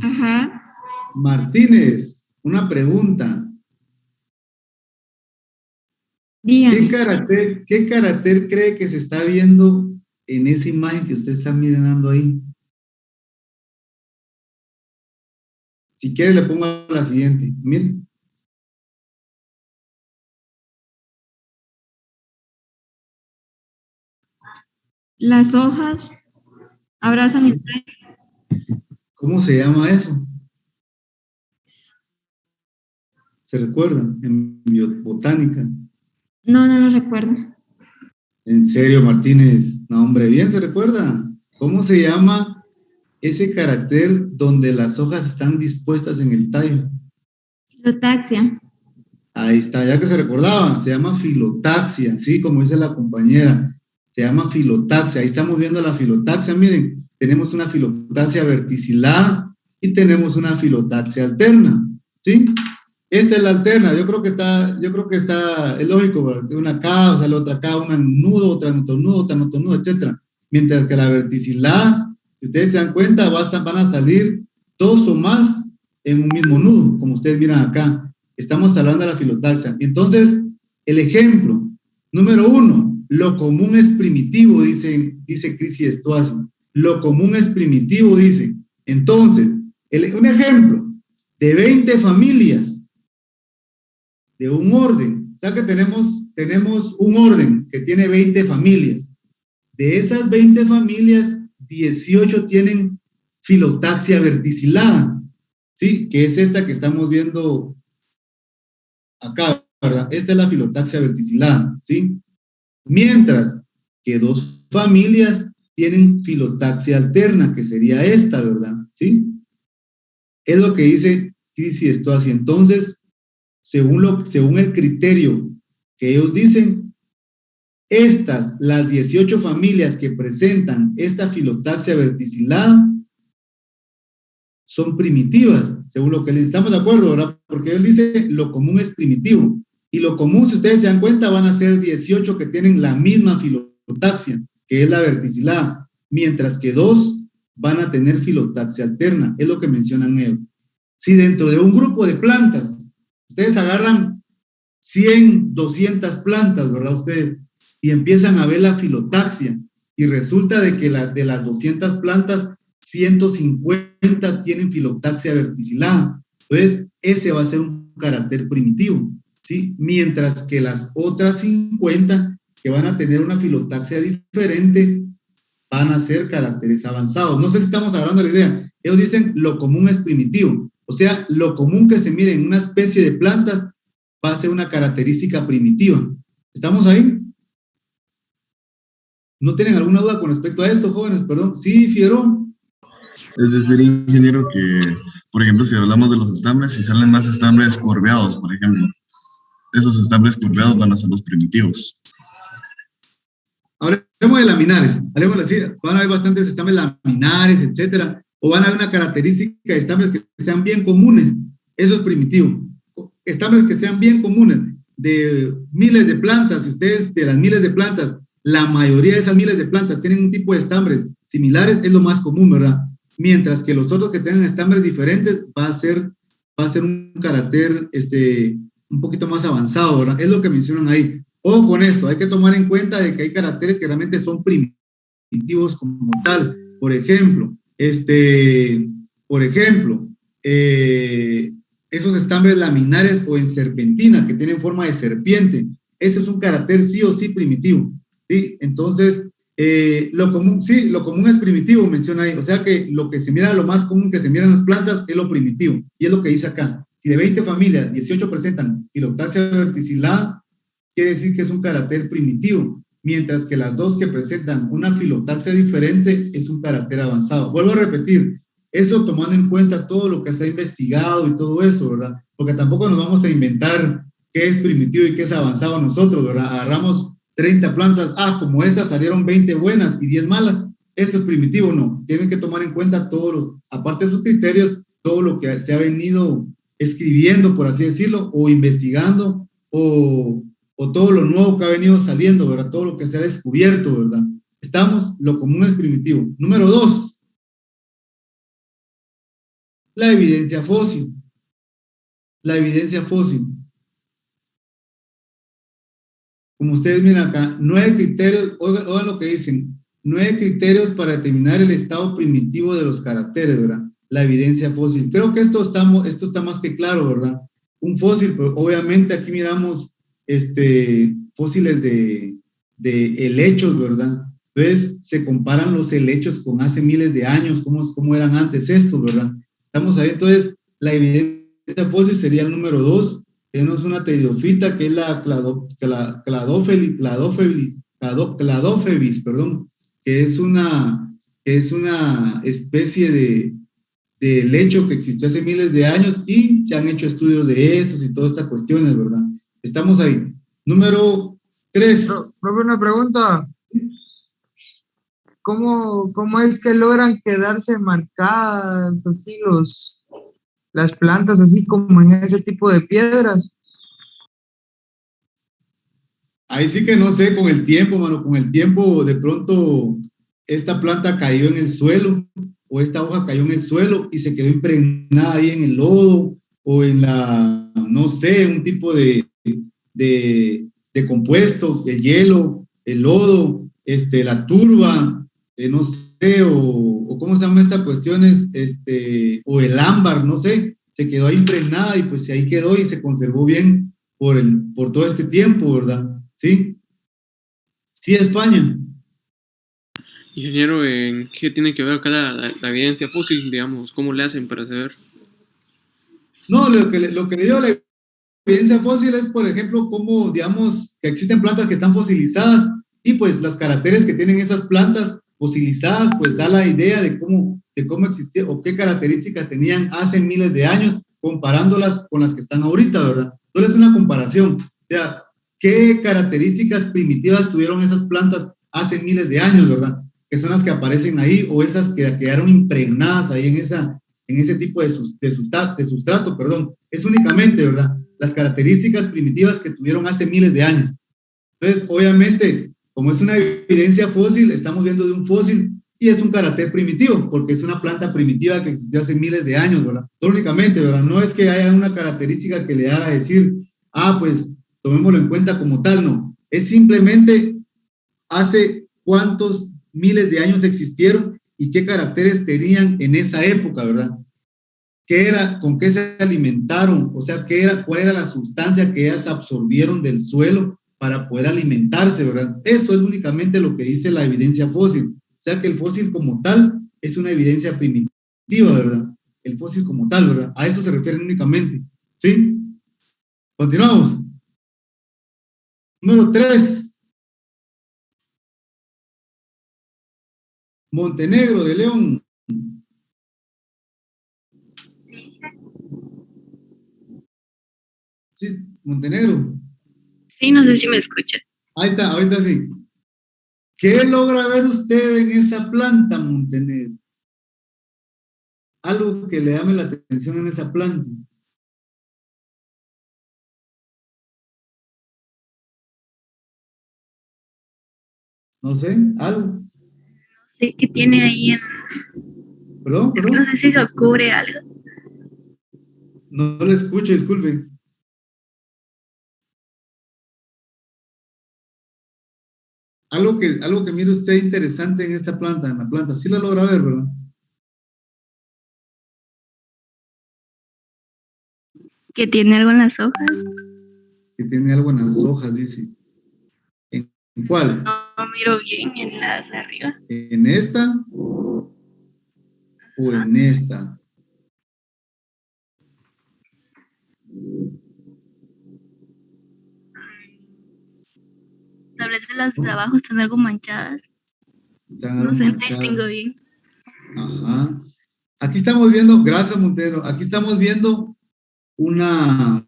Ajá. Martínez, una pregunta. Dígame. ¿Qué carácter cree que se está viendo en esa imagen que usted está mirando ahí? Si quiere le pongo la siguiente. Miren. Las hojas abrazan mi tallo. ¿Cómo se llama eso? ¿Se recuerdan? En biobotánica. No, no lo recuerdo. ¿En serio, Martínez? No, hombre, bien se recuerda. ¿Cómo se llama ese carácter donde las hojas están dispuestas en el tallo? Filotaxia. Ahí está, ya que se recordaba, se llama filotaxia, ¿sí? Como dice la compañera, se llama filotaxia. Ahí estamos viendo la filotaxia, miren, tenemos una filotaxia verticilada y tenemos una filotaxia alterna, ¿sí? Esta es la alterna, yo creo que está, es lógico, ¿verdad? Una acá, sale otra acá, una en un nudo, otra en otro nudo, etcétera. Mientras que la verticilada, si ustedes se dan cuenta, van a salir 2 o más en un mismo nudo, como ustedes miran acá. Estamos hablando de la filotaxia. Entonces, el ejemplo, número 1, lo común es primitivo, dice Christie y Stossy. Lo común es primitivo, dice. Entonces, un ejemplo, de 20 familias, de un orden. O sea que tenemos un orden que tiene 20 familias. De esas 20 familias, 18 tienen filotaxia verticilada, ¿sí? Que es esta que estamos viendo acá, ¿verdad? Esta es la filotaxia verticilada, ¿sí? Mientras que 2 familias tienen filotaxia alterna, que sería esta, ¿verdad? ¿Sí? Es lo que dice Christie y Stossy. Entonces, según el criterio que ellos dicen, las 18 familias que presentan esta filotaxia verticilada son primitivas, según lo que le estamos de acuerdo, ¿verdad? Porque él dice lo común es primitivo. Y lo común, si ustedes se dan cuenta, van a ser 18 que tienen la misma filotaxia, que es la verticilada, mientras que 2 van a tener filotaxia alterna, es lo que mencionan ellos. Si dentro de un grupo de plantas, ustedes agarran 100, 200 plantas, ¿verdad? Ustedes, y empiezan a ver la filotaxia, y resulta de que de las 200 plantas, 150 tienen filotaxia verticilada. Entonces, ese va a ser un carácter primitivo, ¿sí? Mientras que las otras 50 que van a tener una filotaxia diferente van a ser caracteres avanzados. No sé si estamos hablando de la idea. Ellos dicen lo común es primitivo. O sea, lo común que se mire en una especie de plantas va a ser una característica primitiva. ¿Estamos ahí? ¿No tienen alguna duda con respecto a esto, jóvenes? Perdón. Sí, Fiero. Es decir, ingeniero, que, por ejemplo, si hablamos de los estambres, si salen más estambres curveados, por ejemplo, esos estambres curveados van a ser los primitivos. hablemos de laminares, hablemos así, van a haber bastantes estambres laminares, etcétera, o van a haber una característica de estambres que sean bien comunes, eso es primitivo. Estambres que sean bien comunes, de miles de plantas, si ustedes de las miles de plantas, la mayoría de esas miles de plantas tienen un tipo de estambres similares, es lo más común, ¿verdad? Mientras que los otros que tengan estambres diferentes va a ser un carácter un poquito más avanzado, ¿verdad? Es lo que mencionan ahí. O con esto, hay que tomar en cuenta de que hay caracteres que realmente son primitivos como tal. Por ejemplo, esos estambres laminares o en serpentina que tienen forma de serpiente, ese es un carácter sí o sí primitivo, ¿sí? Entonces, lo común es primitivo, menciona ahí, o sea que lo que se mira, lo más común que se mira en las plantas es lo primitivo, y es lo que dice acá. Si de 20 familias, 18 presentan Phyllotaxia verticillata, quiere decir que es un carácter primitivo, mientras que las 2 que presentan una filotaxia diferente es un carácter avanzado. Vuelvo a repetir, eso tomando en cuenta todo lo que se ha investigado y todo eso, ¿verdad? Porque tampoco nos vamos a inventar qué es primitivo y qué es avanzado nosotros, ¿verdad? Agarramos 30 plantas, como estas salieron 20 buenas y 10 malas, esto es primitivo, no. Tienen que tomar en cuenta aparte de sus criterios, todo lo que se ha venido escribiendo, por así decirlo, o investigando, o todo lo nuevo que ha venido saliendo, ¿verdad? Todo lo que se ha descubierto, ¿verdad? Lo común es primitivo. Número 2, la evidencia fósil. La evidencia fósil. Como ustedes miran acá, 9 criterios, oigan lo que dicen, 9 criterios para determinar el estado primitivo de los caracteres, ¿verdad? La evidencia fósil. Creo que esto está más que claro, ¿verdad? Un fósil, pues obviamente aquí miramos fósiles de helechos, ¿verdad? Entonces se comparan los helechos con hace miles de años, cómo eran antes estos, ¿verdad? Estamos ahí, entonces la evidencia fósil sería el número 2. Tenemos una pteridofitta que es la Cladophebis, perdón, que es una especie de helecho que existió hace miles de años y se han hecho estudios de esos y todas estas cuestiones, ¿verdad? Estamos ahí. Número 3. Profe, una pregunta. ¿Cómo es que logran quedarse marcadas así las plantas, así como en ese tipo de piedras? Ahí sí que no sé, con el tiempo, mano, con el tiempo de pronto esta planta cayó en el suelo o esta hoja cayó en el suelo y se quedó impregnada ahí en el lodo o en no sé, un tipo de compuesto, el hielo, el lodo, la turba, no sé, o cómo se llaman estas cuestiones, o el ámbar, no sé, se quedó ahí impregnada y pues ahí quedó y se conservó bien por todo este tiempo, ¿verdad? ¿Sí? Sí, España. Ingeniero, ¿en qué tiene que ver acá la evidencia fósil, digamos? ¿Cómo le hacen para saber? No, lo que le digo la evidencia fósil es, por ejemplo, cómo, digamos, que existen plantas que están fosilizadas y pues las caracteres que tienen esas plantas fosilizadas, pues da la idea de cómo existía o qué características tenían hace miles de años, comparándolas con las que están ahorita, ¿verdad? Entonces es una comparación, o sea, qué características primitivas tuvieron esas plantas hace miles de años, ¿verdad? Que son las que aparecen ahí o esas que quedaron impregnadas ahí en ese tipo de sustrato, perdón. Es únicamente, ¿verdad? Las características primitivas que tuvieron hace miles de años. Entonces, obviamente, como es una evidencia fósil, estamos viendo de un fósil y es un carácter primitivo, porque es una planta primitiva que existió hace miles de años, ¿verdad? Únicamente, ¿verdad? No es que haya una característica que le haga decir, pues tomémoslo en cuenta como tal, no. Es simplemente hace cuántos miles de años existieron y qué caracteres tenían en esa época, ¿verdad? ¿Con qué se alimentaron? O sea, cuál era la sustancia que ellas absorbieron del suelo para poder alimentarse, ¿verdad? Eso es únicamente lo que dice la evidencia fósil. O sea, que el fósil como tal es una evidencia primitiva, ¿verdad? El fósil como tal, ¿verdad? A eso se refieren únicamente, ¿sí? Continuamos. Número 3. Montenegro de León. Sí, Montenegro. Sí, no sé si me escucha. Ahí está, ahorita sí. ¿Qué logra ver usted en esa planta, Montenegro? Algo que le llame la atención en esa planta. No sé, algo. Sí, que tiene ahí en... Perdón. No sé si se cubre algo. No le escucho, disculpe. Algo que mire usted interesante en esta planta, en la planta. Sí la logra ver, ¿verdad? Que tiene algo en las hojas. Que tiene algo en las hojas, dice. ¿En cuál? No miro bien en las de arriba. ¿En esta? ¿O en esta? Tal vez las de abajo están algo manchadas. No sé, no distingo bien. Ajá. Aquí estamos viendo, gracias Montero, aquí estamos viendo una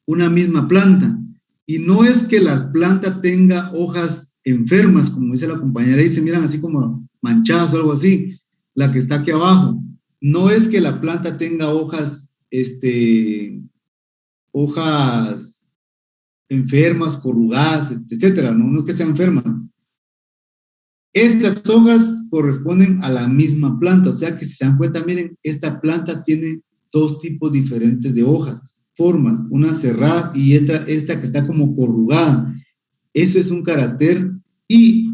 misma planta. Y no es que la planta tenga hojas enfermas, como dice la compañera, dice, miran así como manchadas o algo así, la que está aquí abajo. No es que la planta tenga hojas enfermas, corrugadas, etcétera, no es que sea enferma. Estas hojas corresponden a la misma planta, o sea que si se dan cuenta, miren, esta planta tiene dos tipos diferentes de hojas, formas, una cerrada y esta que está como corrugada. Eso es un carácter y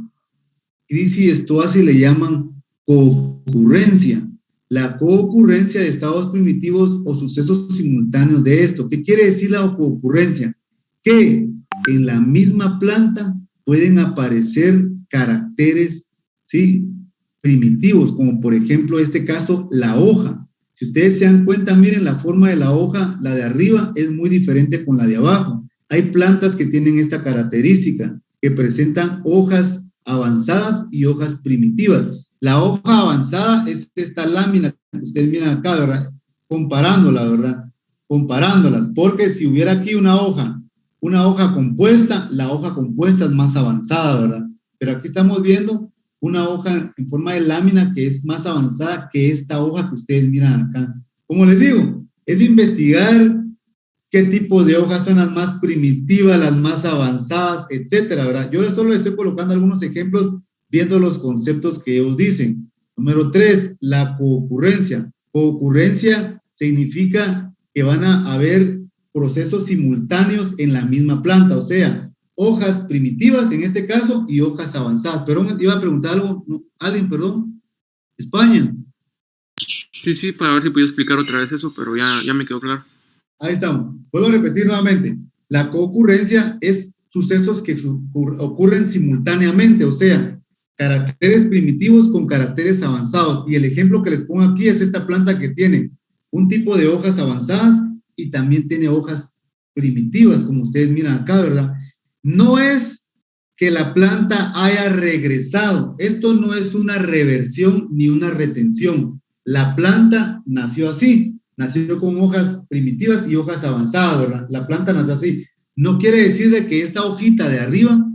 crisis estoasi le llaman coocurrencia. La coocurrencia de estados primitivos o sucesos simultáneos de esto. ¿Qué quiere decir la coocurrencia? Que en la misma planta pueden aparecer caracteres, ¿sí?, primitivos, como por ejemplo este caso, la hoja. Si ustedes se dan cuenta, miren la forma de la hoja, la de arriba es muy diferente con la de abajo. Hay plantas que tienen esta característica, que presentan hojas avanzadas y hojas primitivas. La hoja avanzada es esta lámina que ustedes miran acá, ¿verdad? Comparándola, ¿verdad? Comparándolas, porque si hubiera aquí una hoja compuesta, la hoja compuesta es más avanzada, ¿verdad? Pero aquí estamos viendo una hoja en forma de lámina que es más avanzada que esta hoja que ustedes miran acá. Como les digo, es investigar qué tipo de hojas son las más primitivas, las más avanzadas, etcétera, ¿verdad? Yo solo les estoy colocando algunos ejemplos viendo los conceptos que ellos dicen. Número 3, la coocurrencia. Coocurrencia significa que van a haber procesos simultáneos en la misma planta, o sea, hojas primitivas en este caso y hojas avanzadas. Pero iba a preguntar algo, ¿no? Alguien, perdón. España. Sí, para ver si puedo explicar otra vez eso, pero ya me quedó claro. Ahí estamos. Vuelvo a repetir nuevamente. La coocurrencia es sucesos que ocurren simultáneamente, o sea, caracteres primitivos con caracteres avanzados. Y el ejemplo que les pongo aquí es esta planta que tiene un tipo de hojas avanzadas y también tiene hojas primitivas, como ustedes miran acá, ¿verdad? No es que la planta haya regresado. Esto no es una reversión ni una retención. La planta nació así. Nació con hojas primitivas y hojas avanzadas, ¿verdad? La planta nació así. No quiere decir de que esta hojita de arriba,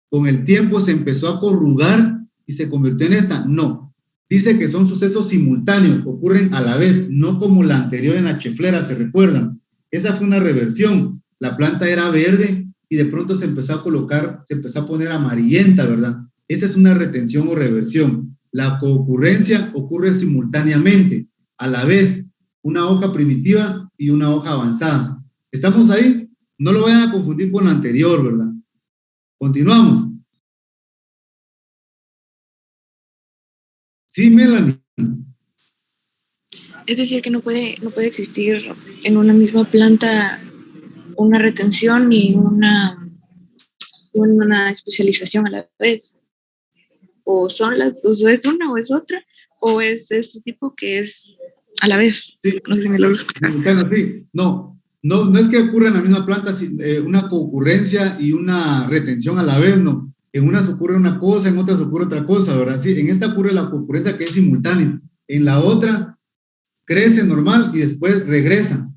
con el tiempo se empezó a corrugar y se convirtió en esta. No. Dice que son sucesos simultáneos, ocurren a la vez, no como la anterior en la cheflera, ¿se recuerdan? Esa fue una reversión. La planta era verde y de pronto se empezó a colocar, se empezó a poner amarillenta, ¿verdad? Esa es una retención o reversión. La coocurrencia ocurre simultáneamente, a la vez, una hoja primitiva y una hoja avanzada. ¿Estamos ahí? No lo vayan a confundir con la anterior, ¿verdad? Continuamos. Sí, Melanie. Es decir, que no puede existir en una misma planta una retención y una especialización a la vez. O son las, o es una o es otra, o es este tipo que es a la vez. Sí, no sé si me lo sí. No es que ocurra en la misma planta una coocurrencia y una retención a la vez, no. En unas ocurre una cosa, en otras ocurre otra cosa, ¿verdad? Sí, en esta ocurre la coocurrencia que es simultánea. En la otra crece normal y después regresa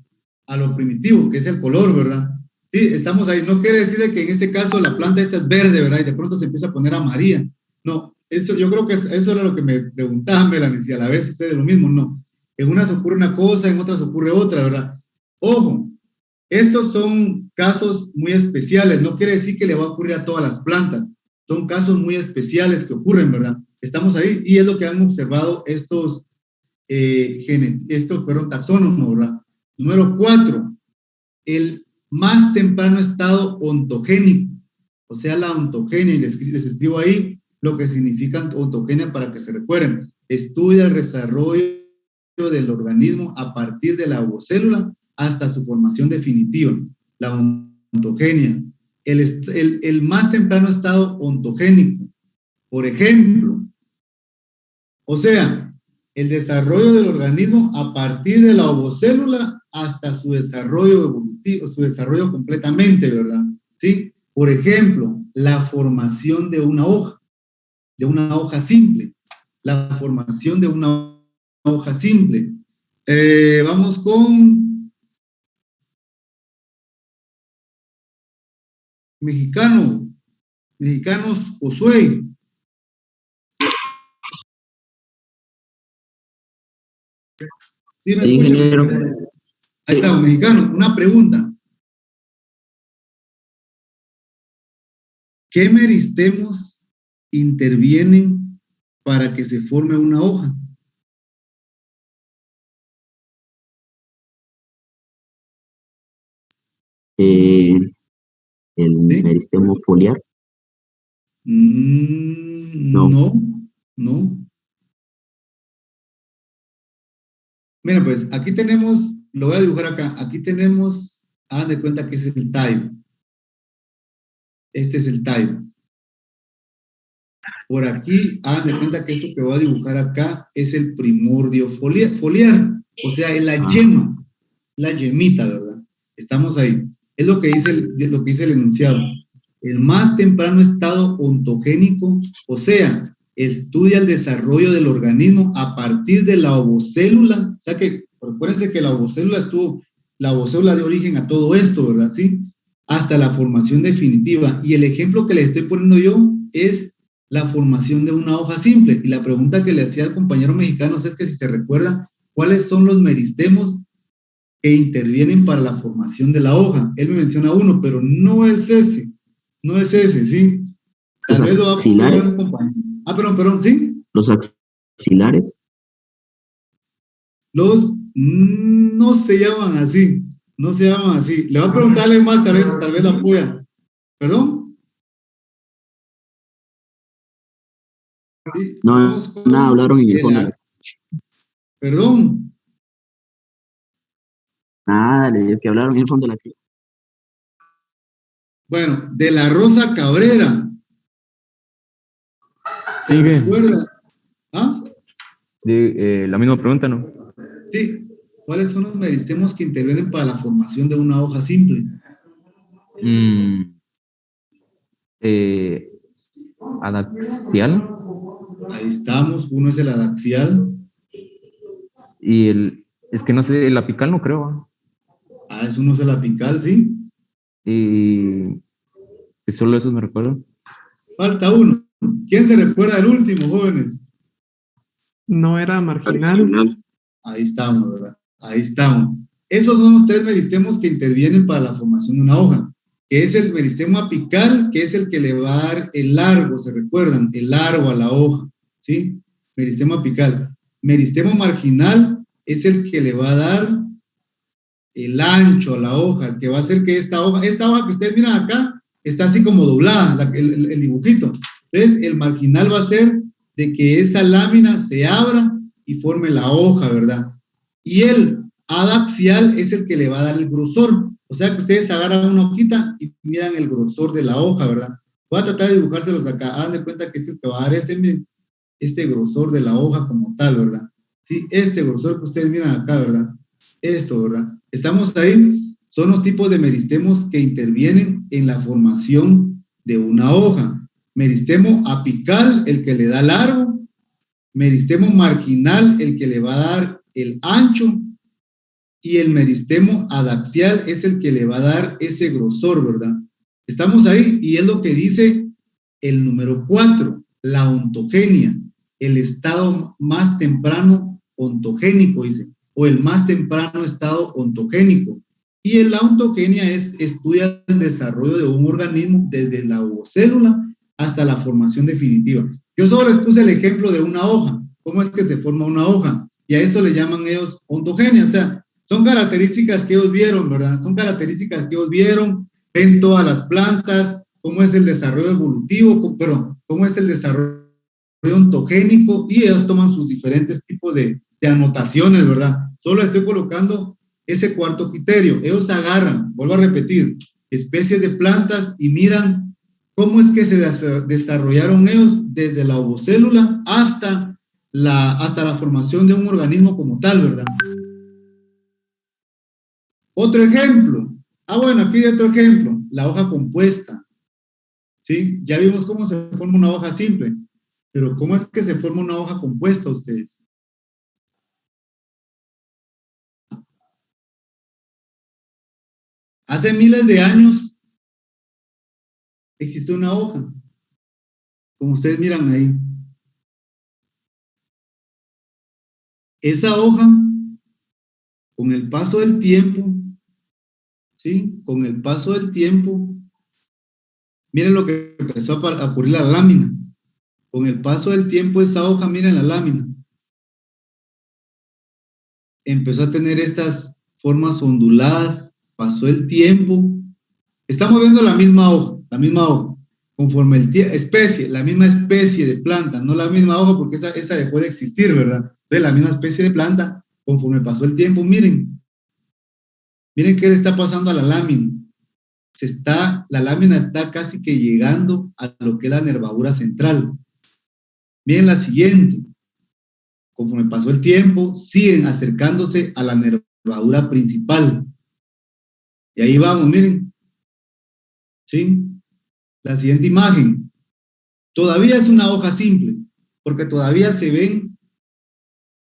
a lo primitivo, que es el color, ¿verdad? Sí, estamos ahí. No quiere decir que en este caso la planta esta es verde, ¿verdad? Y de pronto se empieza a poner amarilla. No, eso, yo creo que eso era lo que me preguntaban, Melanie, si a la vez sucede lo mismo. No, en unas ocurre una cosa, en otras ocurre otra, ¿verdad? Ojo, estos son casos muy especiales, no quiere decir que le va a ocurrir a todas las plantas, son casos muy especiales que ocurren, ¿verdad? Estamos ahí y es lo que han observado estos taxónomos, ¿verdad? Número 4, el más temprano estado ontogénico, o sea, la ontogenia, y les escribo ahí lo que significa ontogenia para que se recuerden. Estudia el desarrollo del organismo a partir de la ovocélula hasta su formación definitiva, la ontogenia. El más temprano estado ontogénico, por ejemplo, o sea, el desarrollo del organismo a partir de la ovocélula hasta su desarrollo evolutivo, su desarrollo completamente, ¿verdad? ¿Sí? Por ejemplo, la formación de una hoja simple, la formación de una hoja simple. Vamos con mexicanos, Josué. ¿Sí me escuchan? Ahí está, mexicano. Una pregunta. ¿Qué meristemos intervienen para que se forme una hoja? El meristemo foliar. No. Mira, pues aquí tenemos, lo voy a dibujar acá, aquí tenemos, hagan de cuenta que es el tallo. Este es el tallo. Por aquí, hagan de cuenta que esto que voy a dibujar acá es el primordio foliar, o sea, es la yema, la yemita, ¿verdad? Estamos ahí. Es lo que dice el enunciado. El más temprano estado ontogénico, o sea, estudia el desarrollo del organismo a partir de la ovocélula. O sea que, recuérdense que la ovocélula dio origen a todo esto, ¿verdad? ¿Sí? Hasta la formación definitiva. Y el ejemplo que le estoy poniendo yo es la formación de una hoja simple. Y la pregunta que le hacía al compañero mexicano es que si se recuerda, ¿cuáles son los meristemos que intervienen para la formación de la hoja? Él me menciona uno, pero no es ese, ¿sí? Tal vez lo va a poner un compañero. Perdón, ¿sí? Los axilares. No se llaman así, Le voy a preguntarle más, tal vez la pueda. ¿Perdón? Sí, no, nada, hablaron en el fondo. ¿Perdón? Nada, le digo que hablaron en el fondo de la clase. Bueno, de la Rosa Cabrera. Sigue. ¿Ah? La misma pregunta, ¿no? Sí. ¿Cuáles son los meristemos que intervienen para la formación de una hoja simple? Adaxial. Ahí estamos. Uno es el adaxial. Y es que no sé, el apical no creo. Es uno es el apical, ¿sí? Y solo esos me recuerdo. Falta uno. ¿Quién se recuerda del último, jóvenes? No era marginal. Ahí estamos, ¿verdad? Ahí estamos. Esos son los 3 meristemos que intervienen para la formación de una hoja, que es el meristemo apical, que es el que le va a dar el largo, ¿se recuerdan? El largo a la hoja, ¿sí? Meristemo apical. Meristemo marginal es el que le va a dar el ancho a la hoja, el que va a hacer que esta hoja que ustedes miran acá, está así como doblada, el dibujito. Entonces, el marginal va a ser de que esa lámina se abra y forme la hoja, ¿verdad? Y el adaxial es el que le va a dar el grosor. O sea que ustedes agarran una hojita y miran el grosor de la hoja, ¿verdad? Voy a tratar de dibujárselos acá. Hagan de cuenta que es el que va a dar este grosor de la hoja como tal, ¿verdad? Sí, este grosor que ustedes miran acá, ¿verdad? Esto, ¿verdad? Estamos ahí. Son los tipos de meristemos que intervienen en la formación de una hoja. Meristemo apical, el que le da largo. Meristemo marginal, el que le va a dar el ancho. Y el meristemo adaxial es el que le va a dar ese grosor, ¿verdad? Estamos ahí y es lo que dice el número 4. la ontogenia, el estado más temprano ontogénico, dice, o el más temprano estado ontogénico. Y la ontogenia estudia el desarrollo de un organismo desde la ovocélula hasta la formación definitiva. Yo solo les puse el ejemplo de una hoja, cómo es que se forma una hoja, y a eso le llaman ellos ontogenia, o sea, son características que ellos vieron, ¿verdad? Son características que ellos vieron, ven todas las plantas, cómo es el desarrollo evolutivo, cómo es el desarrollo ontogénico, y ellos toman sus diferentes tipos de anotaciones, ¿verdad? Solo estoy colocando ese cuarto criterio. Ellos agarran, vuelvo a repetir, especies de plantas y miran cómo es que se desarrollaron ellos desde la ovocélula hasta la formación de un organismo como tal, ¿verdad? Otro ejemplo. Bueno, aquí hay otro ejemplo, la hoja compuesta. ¿Sí? Ya vimos cómo se forma una hoja simple, pero ¿cómo es que se forma una hoja compuesta ustedes? Hace miles de años existió una hoja, como ustedes miran ahí. Esa hoja, con el paso del tiempo, ¿sí? Con el paso del tiempo, miren lo que empezó a ocurrir la lámina. Con el paso del tiempo, esa hoja, miren la lámina, empezó a tener estas formas onduladas. Pasó el tiempo, estamos viendo la misma hoja, conforme el tiempo, la misma especie de planta, no la misma hoja porque esa dejó de existir, ¿verdad? Entonces la misma especie de planta, conforme pasó el tiempo, miren qué le está pasando a la lámina. La lámina está casi que llegando a lo que es la nervadura central. Miren la siguiente, conforme pasó el tiempo, siguen acercándose a la nervadura principal. Y ahí vamos, miren. ¿Sí? La siguiente imagen. Todavía es una hoja simple, porque todavía se ven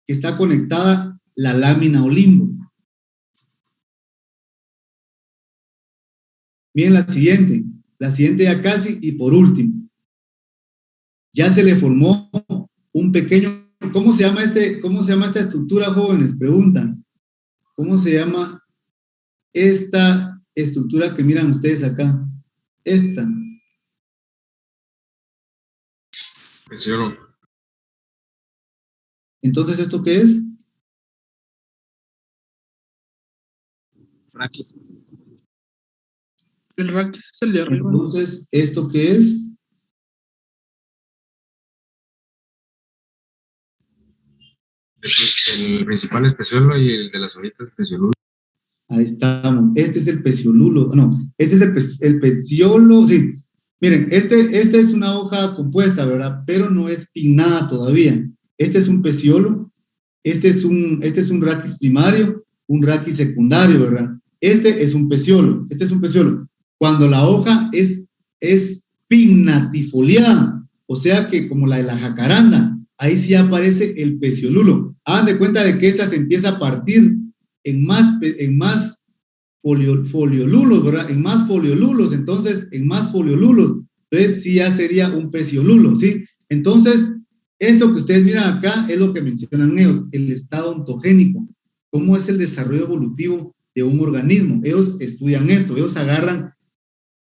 que está conectada la lámina o limbo. Miren la siguiente ya casi, y por último. Ya se le formó un pequeño, ¿cómo se llama esta estructura, jóvenes? Preguntan. ¿Cómo se llama esta estructura que miran ustedes acá? Esta. Peciolo. Entonces, ¿esto qué es? Raquis. El raquis es el de arriba. Entonces, ¿esto qué es? El principal es peciolo y el de las hojitas es peciolulo. Ahí estamos. Este es el peciolulo. No, este es el peciolo. Sí. Miren, este es una hoja compuesta, ¿verdad? Pero no es pinnada todavía. Este es un peciolo. Este es un raquis primario, un raquis secundario, ¿verdad? Este es un peciolo. Cuando la hoja es pinnatifoliada, o sea que como la de la jacaranda, ahí sí aparece el peciolulo. Hagan de cuenta de que esta se empieza a partir en más foliolulos, ¿verdad? En más foliolulos, entonces sí ya sería un peciolulo, ¿sí? Entonces, esto que ustedes miran acá es lo que mencionan ellos, el estado ontogénico, cómo es el desarrollo evolutivo de un organismo. Ellos estudian esto, ellos agarran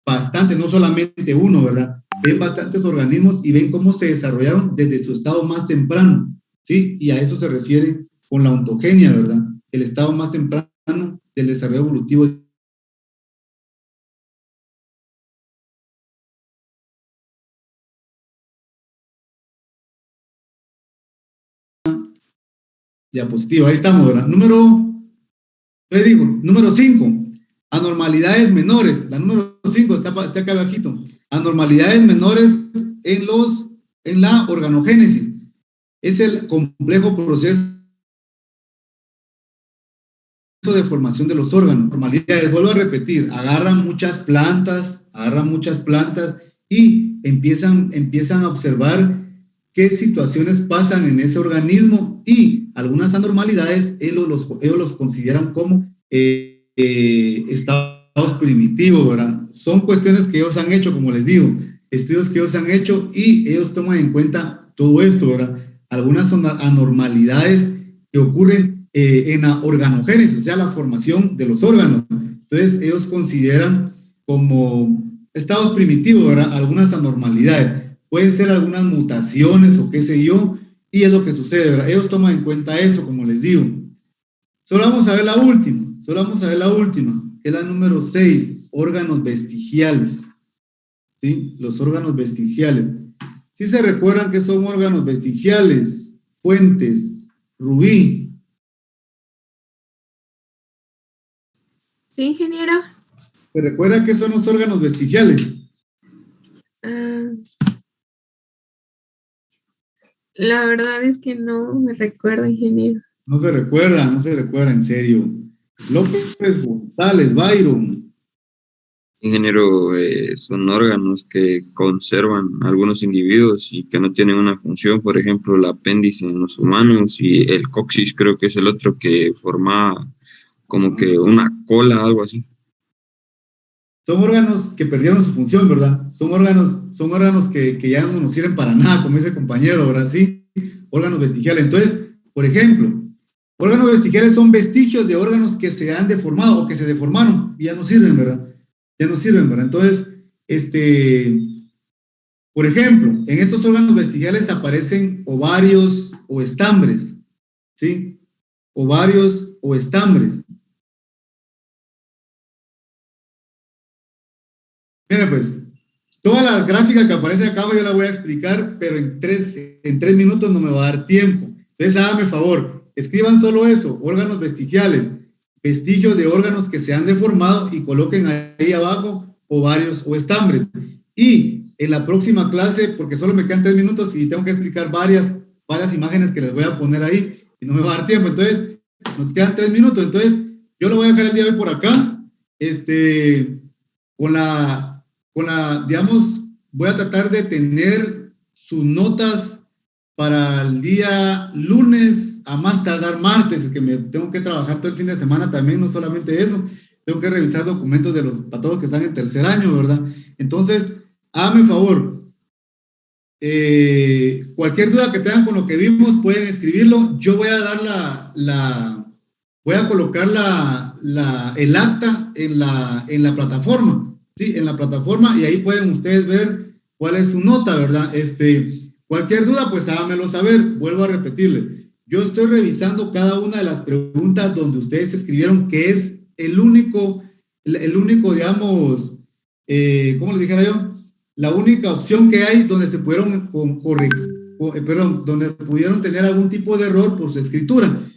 bastante, no solamente uno, ¿verdad? Ven bastantes organismos y ven cómo se desarrollaron desde su estado más temprano, ¿sí? Y a eso se refiere con la ontogenia, ¿verdad? El estado más temprano del desarrollo evolutivo. Diapositiva, ahí estamos, ¿verdad? Número 5, anormalidades menores. La número 5 está acá abajito. Anormalidades menores en la organogénesis. Es el complejo proceso de formación de los órganos. Normalidades, vuelvo a repetir, agarran muchas plantas y empiezan a observar qué situaciones pasan en ese organismo, y algunas anormalidades ellos los consideran como estados primitivos, ¿verdad? Son cuestiones que ellos han hecho, como les digo. estudios que ellos han hecho y ellos toman en cuenta todo esto, ¿verdad? Algunas son anormalidades que ocurren en la organogénesis, o sea, la formación de los órganos. Entonces, ellos consideran como estados primitivos, ¿verdad? Algunas anormalidades. Pueden ser algunas mutaciones o qué sé yo, y es lo que sucede, ¿verdad? Ellos toman en cuenta eso, como les digo. Solo vamos a ver la última, que es la número 6, órganos vestigiales. ¿Sí? Los órganos vestigiales. ¿Sí se recuerdan que son órganos vestigiales? Fuentes, Rubí. Sí, ingeniero. ¿Se recuerdan qué son los órganos vestigiales? La verdad es que no me recuerdo, ingeniero. No se recuerda, en serio. López González, Byron. Ingeniero, son órganos que conservan algunos individuos y que no tienen una función, por ejemplo, el apéndice en los humanos y el coxis creo que es el otro que forma como que una cola, algo así. Son órganos que perdieron su función, ¿verdad? Son órganos que ya no nos sirven para nada, como ese compañero, ¿verdad? Sí, órganos vestigiales. Entonces, por ejemplo, órganos vestigiales son vestigios de órganos que se han deformado o que se deformaron y ya no sirven, ¿verdad? Entonces, por ejemplo, en estos órganos vestigiales aparecen ovarios o estambres, ¿sí? Ovarios o estambres. Mira, pues, toda la gráfica que aparece acá yo la voy a explicar, pero en tres minutos no me va a dar tiempo. Entonces, háganme favor, escriban solo eso, órganos vestigiales, vestigios de órganos que se han deformado y coloquen ahí abajo ovarios o estambres. Y en la próxima clase, porque solo me quedan 3 minutos y tengo que explicar varias imágenes que les voy a poner ahí y no me va a dar tiempo. Entonces, nos quedan 3 minutos. Entonces, yo lo voy a dejar el día de hoy por acá. Digamos, voy a tratar de tener sus notas para el día lunes, a más tardar martes, que me tengo que trabajar todo el fin de semana también, no solamente eso, tengo que revisar documentos de para todos que están en tercer año, ¿verdad? Entonces, háganme favor, cualquier duda que tengan con lo que vimos, pueden escribirlo. Yo voy a dar voy a colocar el acta en la plataforma, ¿sí? En la plataforma, y ahí pueden ustedes ver cuál es su nota, ¿verdad? Cualquier duda, pues háganmelo saber. Vuelvo a repetirle. Yo estoy revisando cada una de las preguntas donde ustedes escribieron, que es el único, digamos, ¿cómo les dijera yo? La única opción que hay donde se pudieron donde pudieron tener algún tipo de error por su escritura.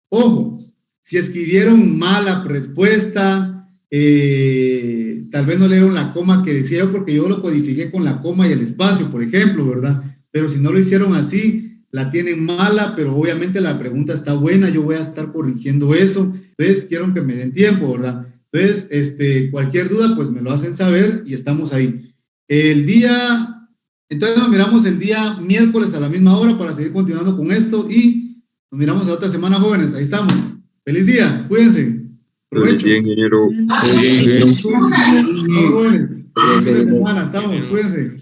Ojo, si escribieron mala respuesta, tal vez no leyeron la coma que decía yo, porque yo lo codifiqué con la coma y el espacio, por ejemplo, ¿verdad? Pero si no lo hicieron así, la tienen mala, pero obviamente la pregunta está buena, yo voy a estar corrigiendo eso. Entonces, quiero que me den tiempo, ¿verdad? Entonces, cualquier duda, pues me lo hacen saber y estamos ahí. Entonces nos miramos el día miércoles a la misma hora para seguir continuando con esto y nos miramos la otra semana, jóvenes. Ahí estamos. Feliz día, cuídense. Provecho. Bien, ingeniero. Jóvenes, feliz fin de semana, estamos, cuídense.